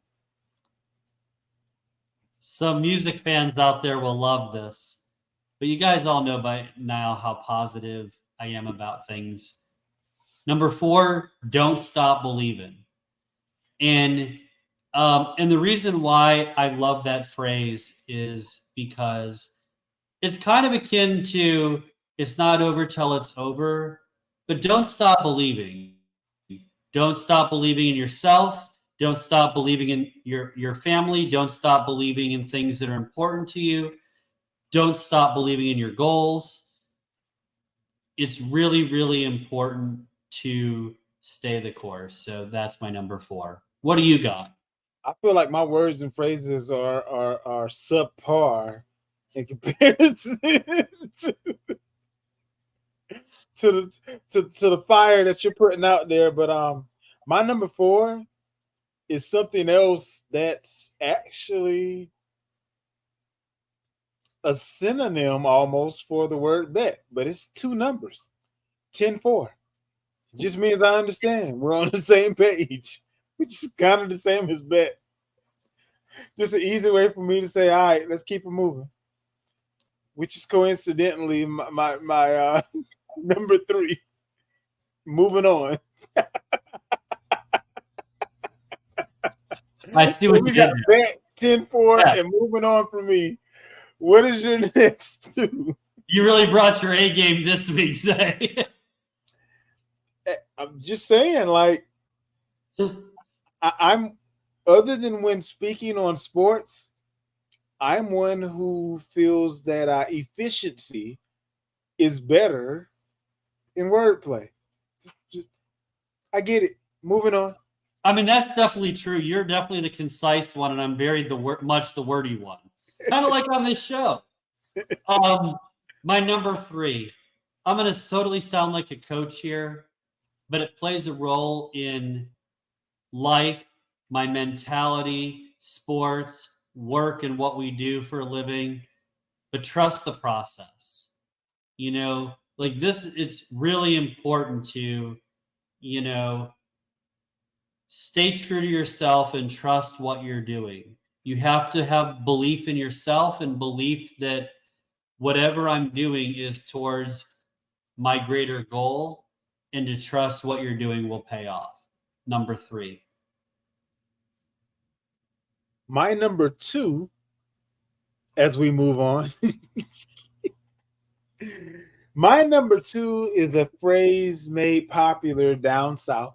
Some music fans out there will love this, but you guys all know by now how positive I am about things. Number 4, don't stop believing. And the reason why I love that phrase is because it's kind of akin to it's not over till it's over, but don't stop believing. Don't stop believing in yourself. Don't stop believing in your family. Don't stop believing in things that are important to you. Don't stop believing in your goals. It's really, really important to stay the course. So that's my number 4. What do you got? I feel like my words and phrases are subpar in comparison to the fire that you're putting out there. But my number 4 is something else that's actually a synonym almost for the word bet, but it's 2 numbers, 10-4. It just means I understand. We're on the same page, which is kind of the same as bet. Just an easy way for me to say, all right, let's keep it moving. Which is coincidentally my number 3. Moving on. I see So what we you got did there. bet 10-4 Yeah. and moving on from me. What is your next two? You really brought your A game this week, Zay. I'm just saying, like, I'm other than when speaking on sports, I'm one who feels that efficiency is better in wordplay. I get it. Moving on. I mean, that's definitely true. You're definitely the concise one, and I'm very much the wordy one. Kind of like on this show. My number 3. I'm going to totally sound like a coach here, but it plays a role in life, my mentality, sports, work, and what we do for a living. But trust the process. You know, like this, it's really important to, you know, stay true to yourself and trust what you're doing. You have to have belief in yourself and belief that whatever I'm doing is towards my greater goal, and to trust what you're doing will pay off. Number 3. My number 2, as we move on, my number 2 is a phrase made popular down south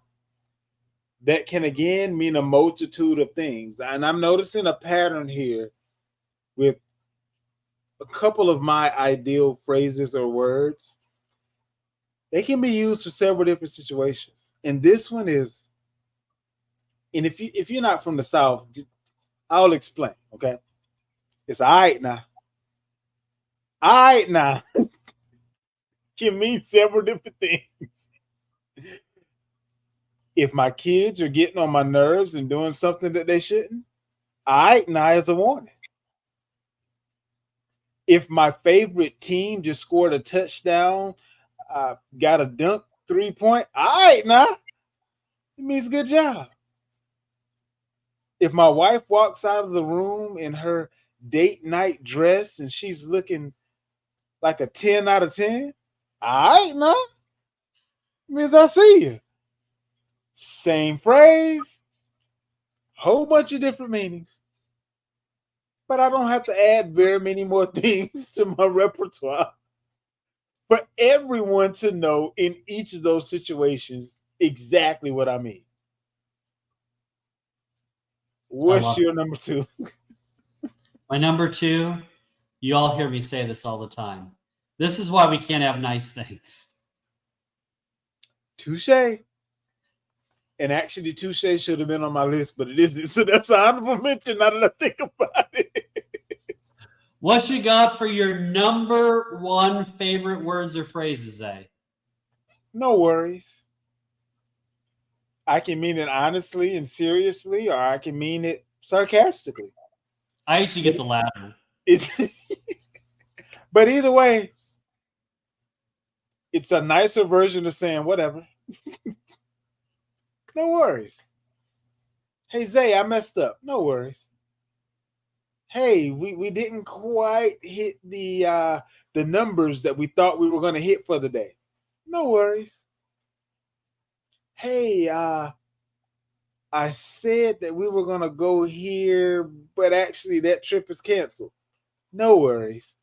that can again mean a multitude of things. And I'm noticing a pattern here with a couple of my ideal phrases or words. They can be used for several different situations. And this one is, and if you're not from the South, I'll explain, okay? It's all right now. All right now can mean several different things. If my kids are getting on my nerves and doing something that they shouldn't, all right now is a warning. If my favorite team just scored a touchdown, got a dunk 3-point, all right now, it means good job. If my wife walks out of the room in her date night dress and she's looking like a 10 out of 10, all right now, it means I see you. Same phrase, whole bunch of different meanings. But I don't have to add very many more things to my repertoire for everyone to know in each of those situations exactly what I mean. What's your number 2? My number 2, you all hear me say this all the time. This is why we can't have nice things. Touche. And actually, touche should have been on my list, but it isn't. So that's an honorable mention now that I think about it. What you got for your number 1 favorite words or phrases, Zay? No worries. I can mean it honestly and seriously, or I can mean it sarcastically. I usually get the latter. But either way, it's a nicer version of saying whatever. No worries. Hey, Zay, I messed up. No worries. Hey, we didn't quite hit the numbers that we thought we were going to hit for the day. No worries. Hey, I said that we were going to go here, but actually that trip is canceled. No worries.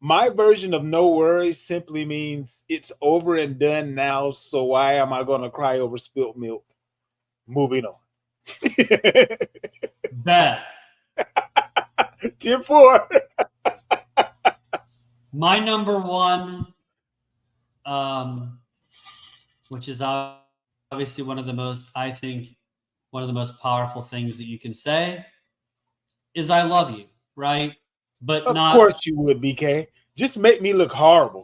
My version of no worries simply means it's over and done now, so why am I going to cry over spilt milk? Moving on. Bet. 10-4. My number 1, which is obviously one of the most powerful things that you can say, is I love you, right? But Of not. course you would, BK. Just make me look horrible.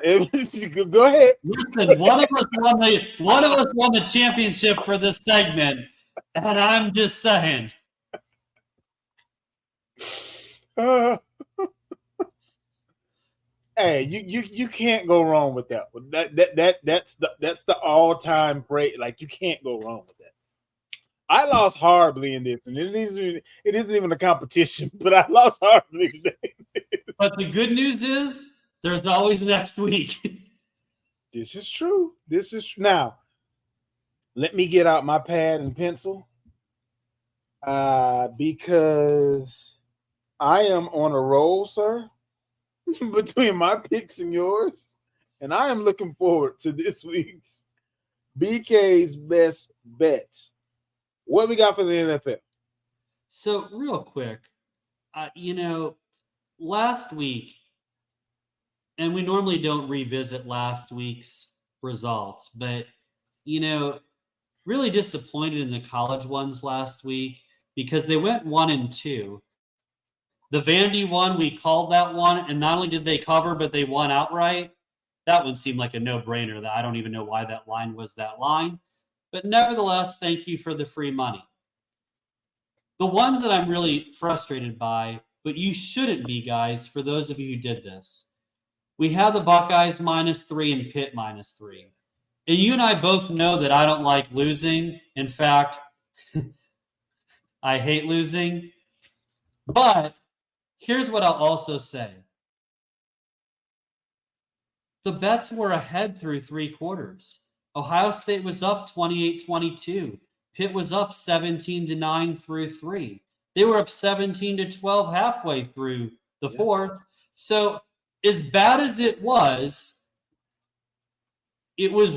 Go ahead. Listen, one of us won the championship for this segment, and I'm just saying. Hey, you can't go wrong with that one. That's the all-time great. Like, you can't go wrong with that. I lost horribly in this, and it isn't even a competition, but I lost horribly today. But the good news is there's always next week. This is true. Now, Let me get out my pad and pencil because I am on a roll, sir, between my picks and yours. And I am looking forward to this week's BK's Best Bets. What we got for the NFL? So, real quick, last week, and we normally don't revisit last week's results, but, really disappointed in the college ones last week because they went 1-2. The Vandy one, we called that one, and not only did they cover, but they won outright. That one seemed like a no-brainer. That I don't even know why that line was that line. But nevertheless, thank you for the free money. The ones that I'm really frustrated by, but you shouldn't be, guys, for those of you who did this. We have the Buckeyes -3 and Pitt -3. And you and I both know that I don't like losing. In fact, I hate losing. But here's what I'll also say. The bets were ahead through 3 quarters. Ohio State was up 28-22. Pitt was up 17-9 through 3. They were up 17-12 halfway through the fourth. So as bad as it was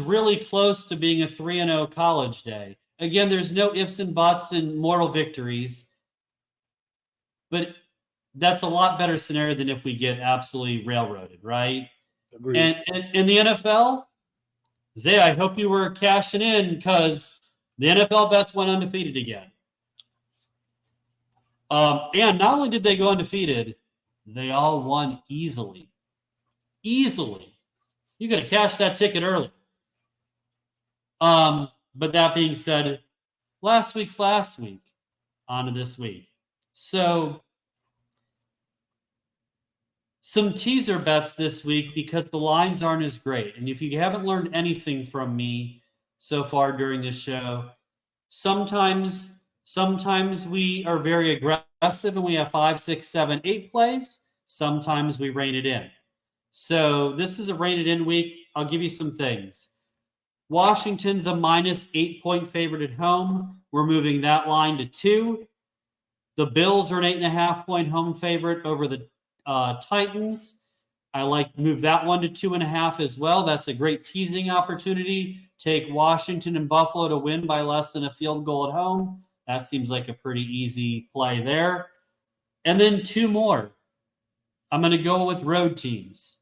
really close to being a 3-0 college day. Again, there's no ifs and buts and moral victories. But that's a lot better scenario than if we get absolutely railroaded, right? Agreed. And in the NFL, Zay, I hope you were cashing in because the NFL bets went undefeated again. And not only did they go undefeated, they all won easily. Easily. You got to cash that ticket early. But that being said, last week's last week, on to this week. So some teaser bets this week because the lines aren't as great. And if you haven't learned anything from me so far during this show, sometimes we are very aggressive and we have 5, 6, 7, 8 plays. Sometimes we rein it in. So this is a rein it in week. I'll give you some things. Washington's a -8-point favorite at home. We're moving that line to 2. The Bills are an 8.5-point home favorite over the Titans. I like move that one to 2.5 as well. That's a great teasing opportunity. Take Washington and Buffalo to win by less than a field goal at home. That seems like a pretty easy play there. And then 2 more. I'm going to go with road teams.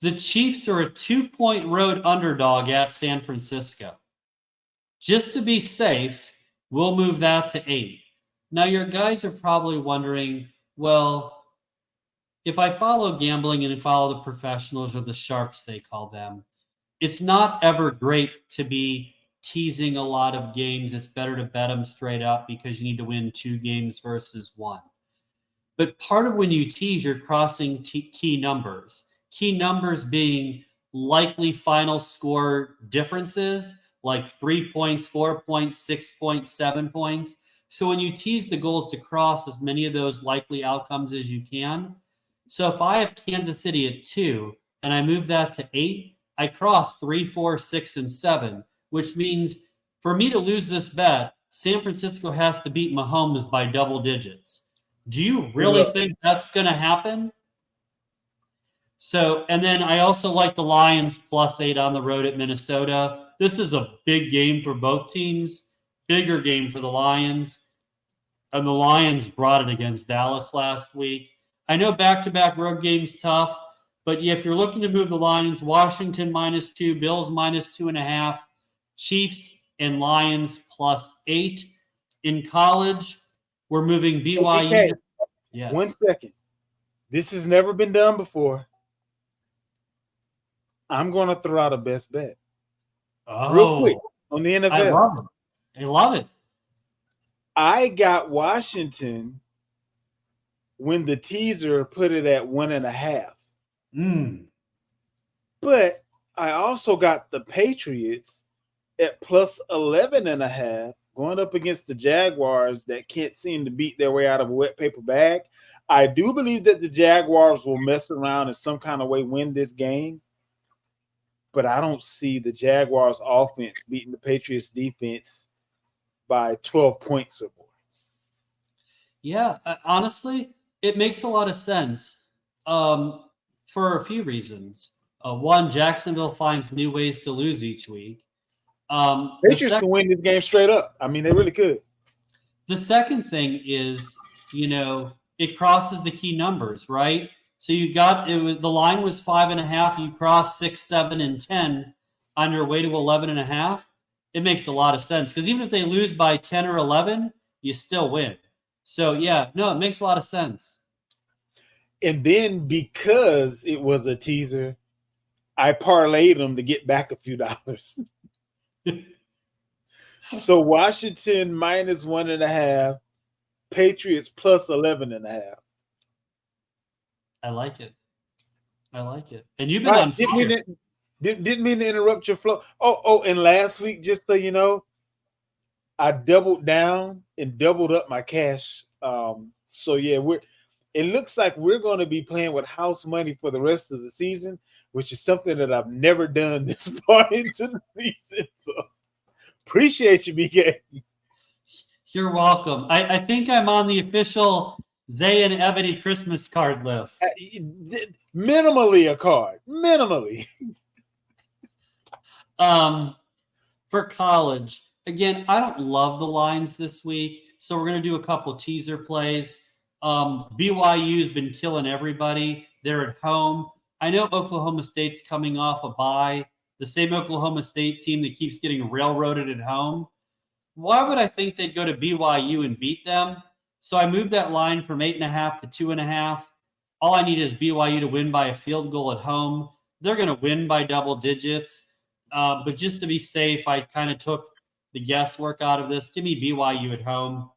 The Chiefs are a 2-point road underdog at San Francisco. Just to be safe, we'll move that to 8. Now, your guys are probably wondering, well, if I follow gambling and follow the professionals or the sharps, they call them, it's not ever great to be teasing a lot of games. It's better to bet them straight up because you need to win 2 games versus 1. But part of when you tease, you're crossing key numbers. Key numbers being likely final score differences, like 3 points, 4 points, 6 points, 7 points. So when you tease the goals to cross as many of those likely outcomes as you can. So if I have Kansas City at 2 and I move that to 8, I cross 3, 4, 6, and 7, which means for me to lose this bet, San Francisco has to beat Mahomes by double digits. Do you really think that's going to happen? So, and then I also like the Lions +8 on the road at Minnesota. This is a big game for both teams, bigger game for the Lions. And the Lions brought it against Dallas last week. I know back-to-back road games tough, but if you're looking to move the Lions, Washington -2, Bills -2.5, Chiefs and Lions +8. In college, we're moving BYU. Okay. Yes. 1 second. This has never been done before. I'm going to throw out a best bet. Real quick on the NFL. I love it. I love it. I got Washington when the teaser put it at 1.5. But I also got the Patriots at +11.5 going up against the Jaguars that can't seem to beat their way out of a wet paper bag. I do believe that the Jaguars will mess around in some kind of way, win this game. but I don't see the Jaguars offense beating the Patriots defense by 12 points or more. Yeah, honestly, it makes a lot of sense for a few reasons. One, Jacksonville finds new ways to lose each week. Patriots can win this game straight up. I mean, they really could. The second thing is, it crosses the key numbers, right? So you got the line was 5.5. You cross 6, 7, and 10 on your way to 11.5. It makes a lot of sense because even if they lose by 10 or 11, you still win. So yeah, no, it makes a lot of sense. And then because it was a teaser, I parlayed them to get back a few dollars. So Washington minus 1.5, Patriots plus 11.5. I like it. And you've been on fire. Didn't mean to interrupt your flow. Oh, and last week, just so you know, I doubled down and doubled up my cash. So yeah, it looks like we're going to be playing with house money for the rest of the season, which is something that I've never done this far into the season. So appreciate you, BK. You're welcome. I think I'm on the official Zay and Ebony Christmas card list. Minimally a card. Minimally. For college, again, I don't love the lines this week, so we're going to do a couple teaser plays. BYU's been killing everybody. They're at home. I know Oklahoma State's coming off a bye, the same Oklahoma State team that keeps getting railroaded at home. Why would I think they'd go to BYU and beat them? So I moved that line from 8.5 to 2.5. All I need is BYU to win by a field goal at home. They're going to win by double digits. But just to be safe, I kind of took the guesswork out of this. Give me BYU at home.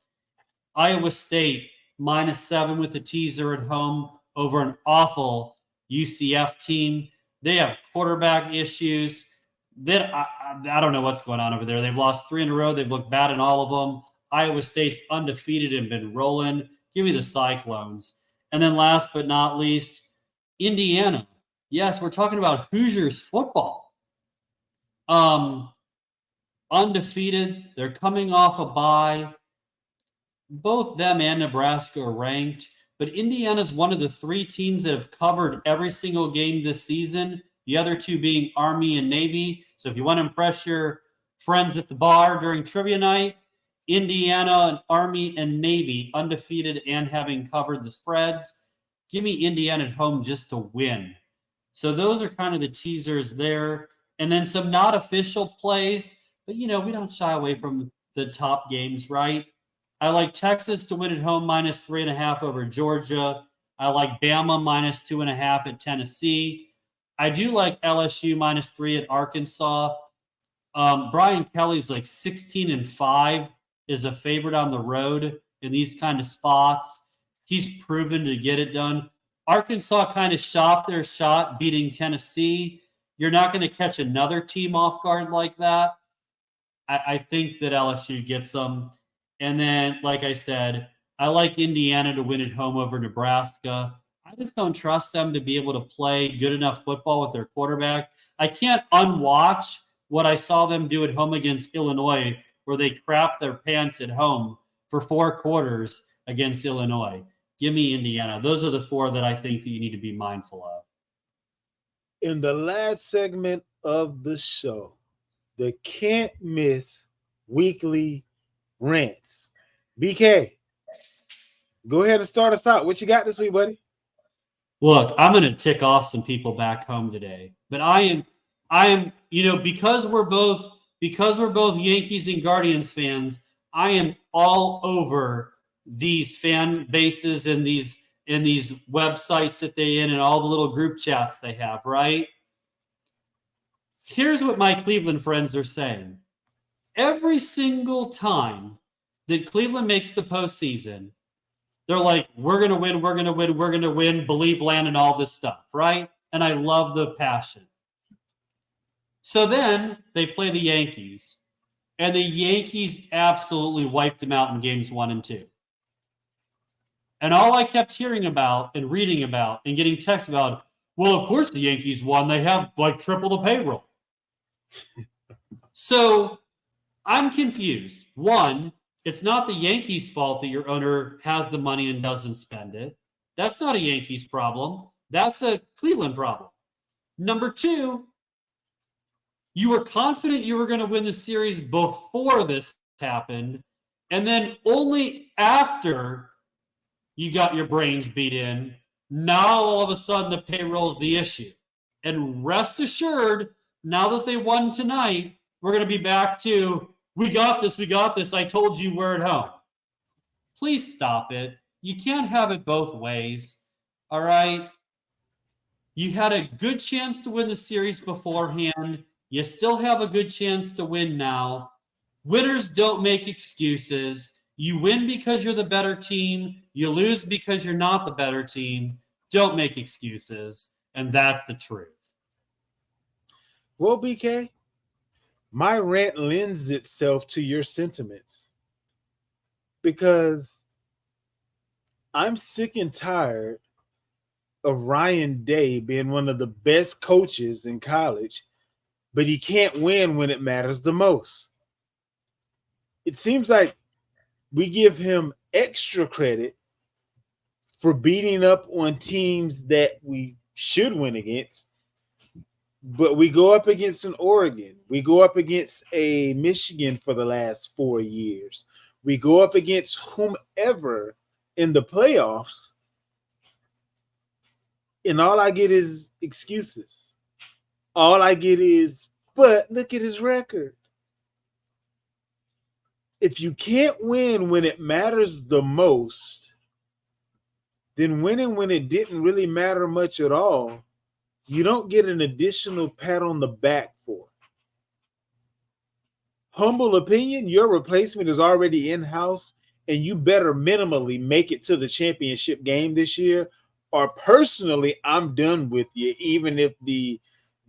Iowa State -7 with the teaser at home over an awful UCF team. They have quarterback issues. I don't know what's going on over there. They've lost 3 in a row. They've looked bad in all of them. Iowa State's undefeated and been rolling. Give me the Cyclones. And then last but not least, Indiana. Yes, we're talking about Hoosiers football. Undefeated. They're coming off a bye. Both them and Nebraska are ranked, but Indiana's one of the 3 teams that have covered every single game this season, the other 2 being Army and Navy. So if you want to impress your friends at the bar during trivia night, Indiana and Army and Navy undefeated and having covered the spreads. Give me Indiana at home just to win. So those are kind of the teasers there. And then some not official plays, but we don't shy away from the top games, right? I like Texas to win at home -3.5 over Georgia. I like Bama -2.5 at Tennessee. I do like LSU -3 at Arkansas. Brian Kelly's like 16-5 is a favorite on the road in these kind of spots. He's proven to get it done. Arkansas kind of shot their shot beating Tennessee. You're not going to catch another team off guard like that. I think that LSU gets them. And then, like I said, I like Indiana to win at home over Nebraska. I just don't trust them to be able to play good enough football with their quarterback. I can't unwatch what I saw them do at home against Illinois, where they crapped their pants at home for 4 quarters against Illinois. Give me Indiana. Those are the 4 that I think that you need to be mindful of. In the last segment of the show, the can't miss weekly rants. BK, go ahead and start us out. What you got this week, buddy? Look, I'm going to tick off some people back home today, but I am, because we're both Yankees and Guardians fans, I am all over these fan bases and these websites that they in and all the little group chats they have, right? Here's what my Cleveland friends are saying. Every single time that Cleveland makes the postseason, they're like, we're going to win, we're going to win, we're going to win, believe land and all this stuff, right? And I love the passion. So then they play the Yankees, and the Yankees absolutely wiped them out in games 1 and 2. And all I kept hearing about and reading about and getting texts about, well, of course the Yankees won. They have like triple the payroll. So I'm confused. One, it's not the Yankees' fault that your owner has the money and doesn't spend it. That's not a Yankees problem. That's a Cleveland problem. Number two, you were confident you were going to win the series before this happened. And then only after you got your brains beat in, now all of a sudden the payroll is the issue. And rest assured, now that they won tonight, we're going to be back to, we got this, we got this. I told you we're at home. Please stop it. You can't have it both ways. All right. You had a good chance to win the series beforehand. You still have a good chance to win now. Winners don't make excuses. You win because you're the better team. You lose because you're not the better team. Don't make excuses. And that's the truth. Well, BK, my rant lends itself to your sentiments because I'm sick and tired of Ryan Day being one of the best coaches in college, but he can't win when it matters the most. It seems like we give him extra credit for beating up on teams that we should win against, but we go up against an Oregon. We go up against a Michigan for the last 4 years. We go up against whomever in the playoffs, and all I get is excuses. All I get is, but look at his record. If you can't win when it matters the most, then winning when it didn't really matter much at all, you don't get an additional pat on the back for. Humble opinion, your replacement is already in-house, and you better minimally make it to the championship game this year, or personally, I'm done with you, even if the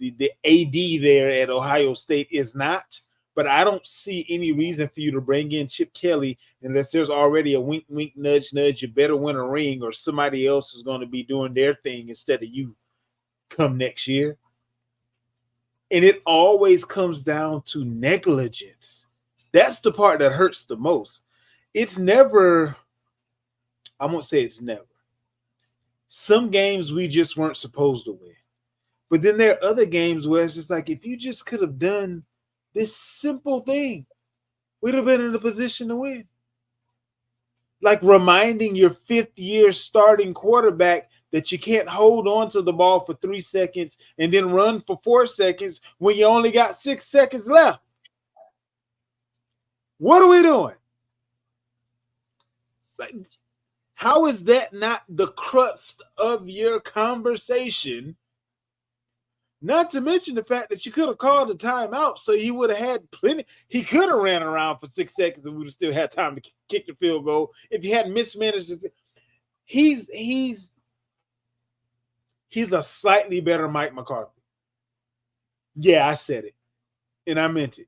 AD there at Ohio State is not. But I don't see any reason for you to bring in Chip Kelly unless there's already a wink, wink, nudge, nudge. You better win a ring, or somebody else is going to be doing their thing instead of you come next year. And it always comes down to negligence. That's the part that hurts the most. It's never, I won't say it's never. Some games we just weren't supposed to win. But then there are other games where it's just like, if you just could have done this simple thing, we'd have been in a position to win. Like reminding your fifth-year starting quarterback that you can't hold on to the ball for 3 seconds and then run for 4 seconds when you only got 6 seconds left. What are we doing? Like, how is that not the crux of your conversation? Not to mention the fact that you could have called a timeout, so you would have had plenty. He could have ran around for 6 seconds and we would have still had time to kick the field goal if you hadn't mismanaged it. He's a slightly better Mike McCarthy. Yeah, I said it, and I meant it.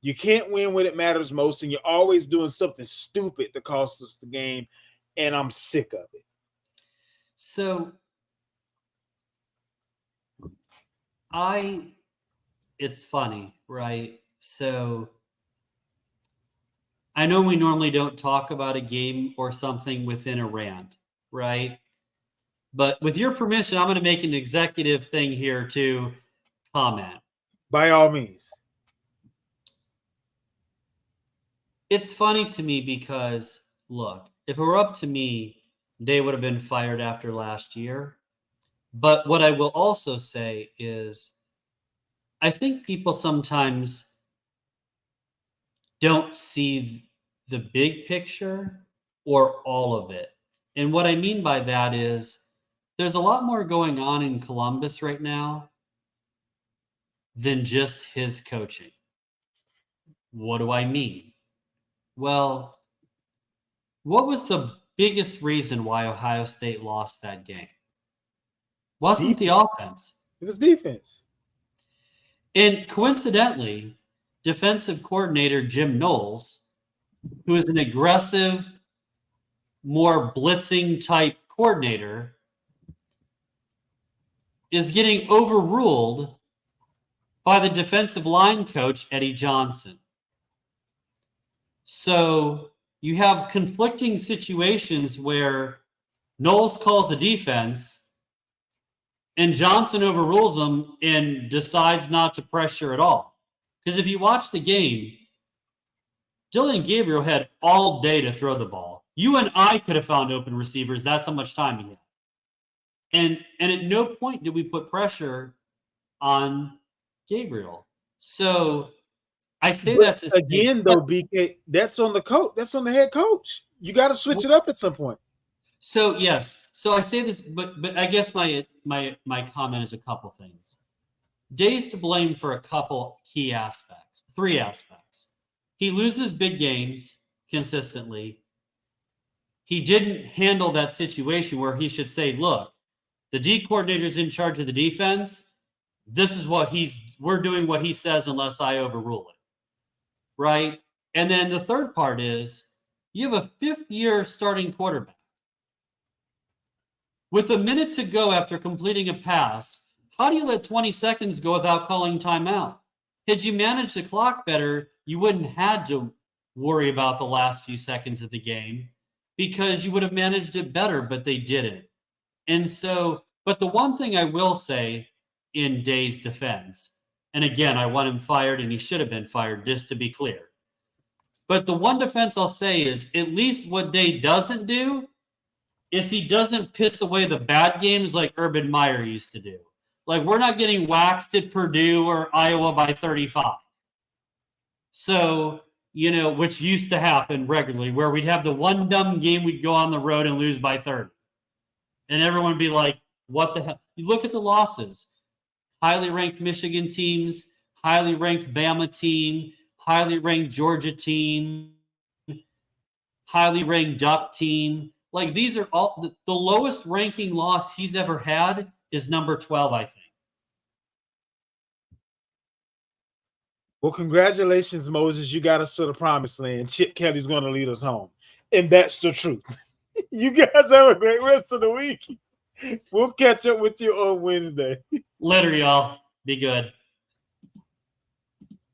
You can't win when it matters most, and you're always doing something stupid to cost us the game, and I'm sick of it. So it's funny, right? So I know we normally don't talk about a game or something within a rant, right? But with your permission, I'm going to make an executive thing here to comment. By all means. It's funny to me because, look, if it were up to me, Day would have been fired after last year. But what I will also say is I think people sometimes don't see the big picture or all of it. And what I mean by that is there's a lot more going on in Columbus right now than just his coaching. What do I mean? Well, what was the biggest reason why Ohio State lost that game? Wasn't Defense. the offense. It was defense. And coincidentally, defensive coordinator Jim Knowles, who is an aggressive, more blitzing type coordinator, is getting overruled by the defensive line coach, Eddie Johnson. So you have conflicting situations where Knowles calls a defense and Johnson overrules them and decides not to pressure at all. Because if you watch the game, Dylan Gabriel had all day to throw the ball. You and I could have found open receivers. That's how much time he had. And at no point did we put pressure on Gabriel. So I say But that to say, again, though, BK, that's on the coach. That's on the head coach. You got to switch it up at some point. So yes. So I say this, but I guess my comment is a couple things. Day's to blame for a couple key aspects, 3 aspects. He loses big games consistently. He didn't handle that situation where he should say, look, the D coordinator's in charge of the defense. This is what we're doing what he says unless I overrule it. Right? And then the third part is you have a 5th-year starting quarterback. With a minute to go after completing a pass, how do you let 20 seconds go without calling timeout? Had you managed the clock better, you wouldn't have to worry about the last few seconds of the game because you would have managed it better, but they didn't. And so, but the one thing I will say in Day's defense, and again, I want him fired and he should have been fired, just to be clear. But the one defense I'll say is at least what Day doesn't do is he doesn't piss away the bad games like Urban Meyer used to do. Like, we're not getting waxed at Purdue or Iowa by 35. So, which used to happen regularly, where we'd have the one dumb game, we'd go on the road and lose by 30. And everyone would be like, what the hell? You look at the losses. Highly ranked Michigan teams, highly ranked Bama team, highly ranked Georgia team, highly ranked Duck team. Like, these are all the lowest ranking loss he's ever had is number 12, I think. Well, congratulations, Moses. You got us to the promised land. Chip Kelly's going to lead us home. And that's the truth. You guys have a great rest of the week. We'll catch up with you on Wednesday. Later, y'all. Be good.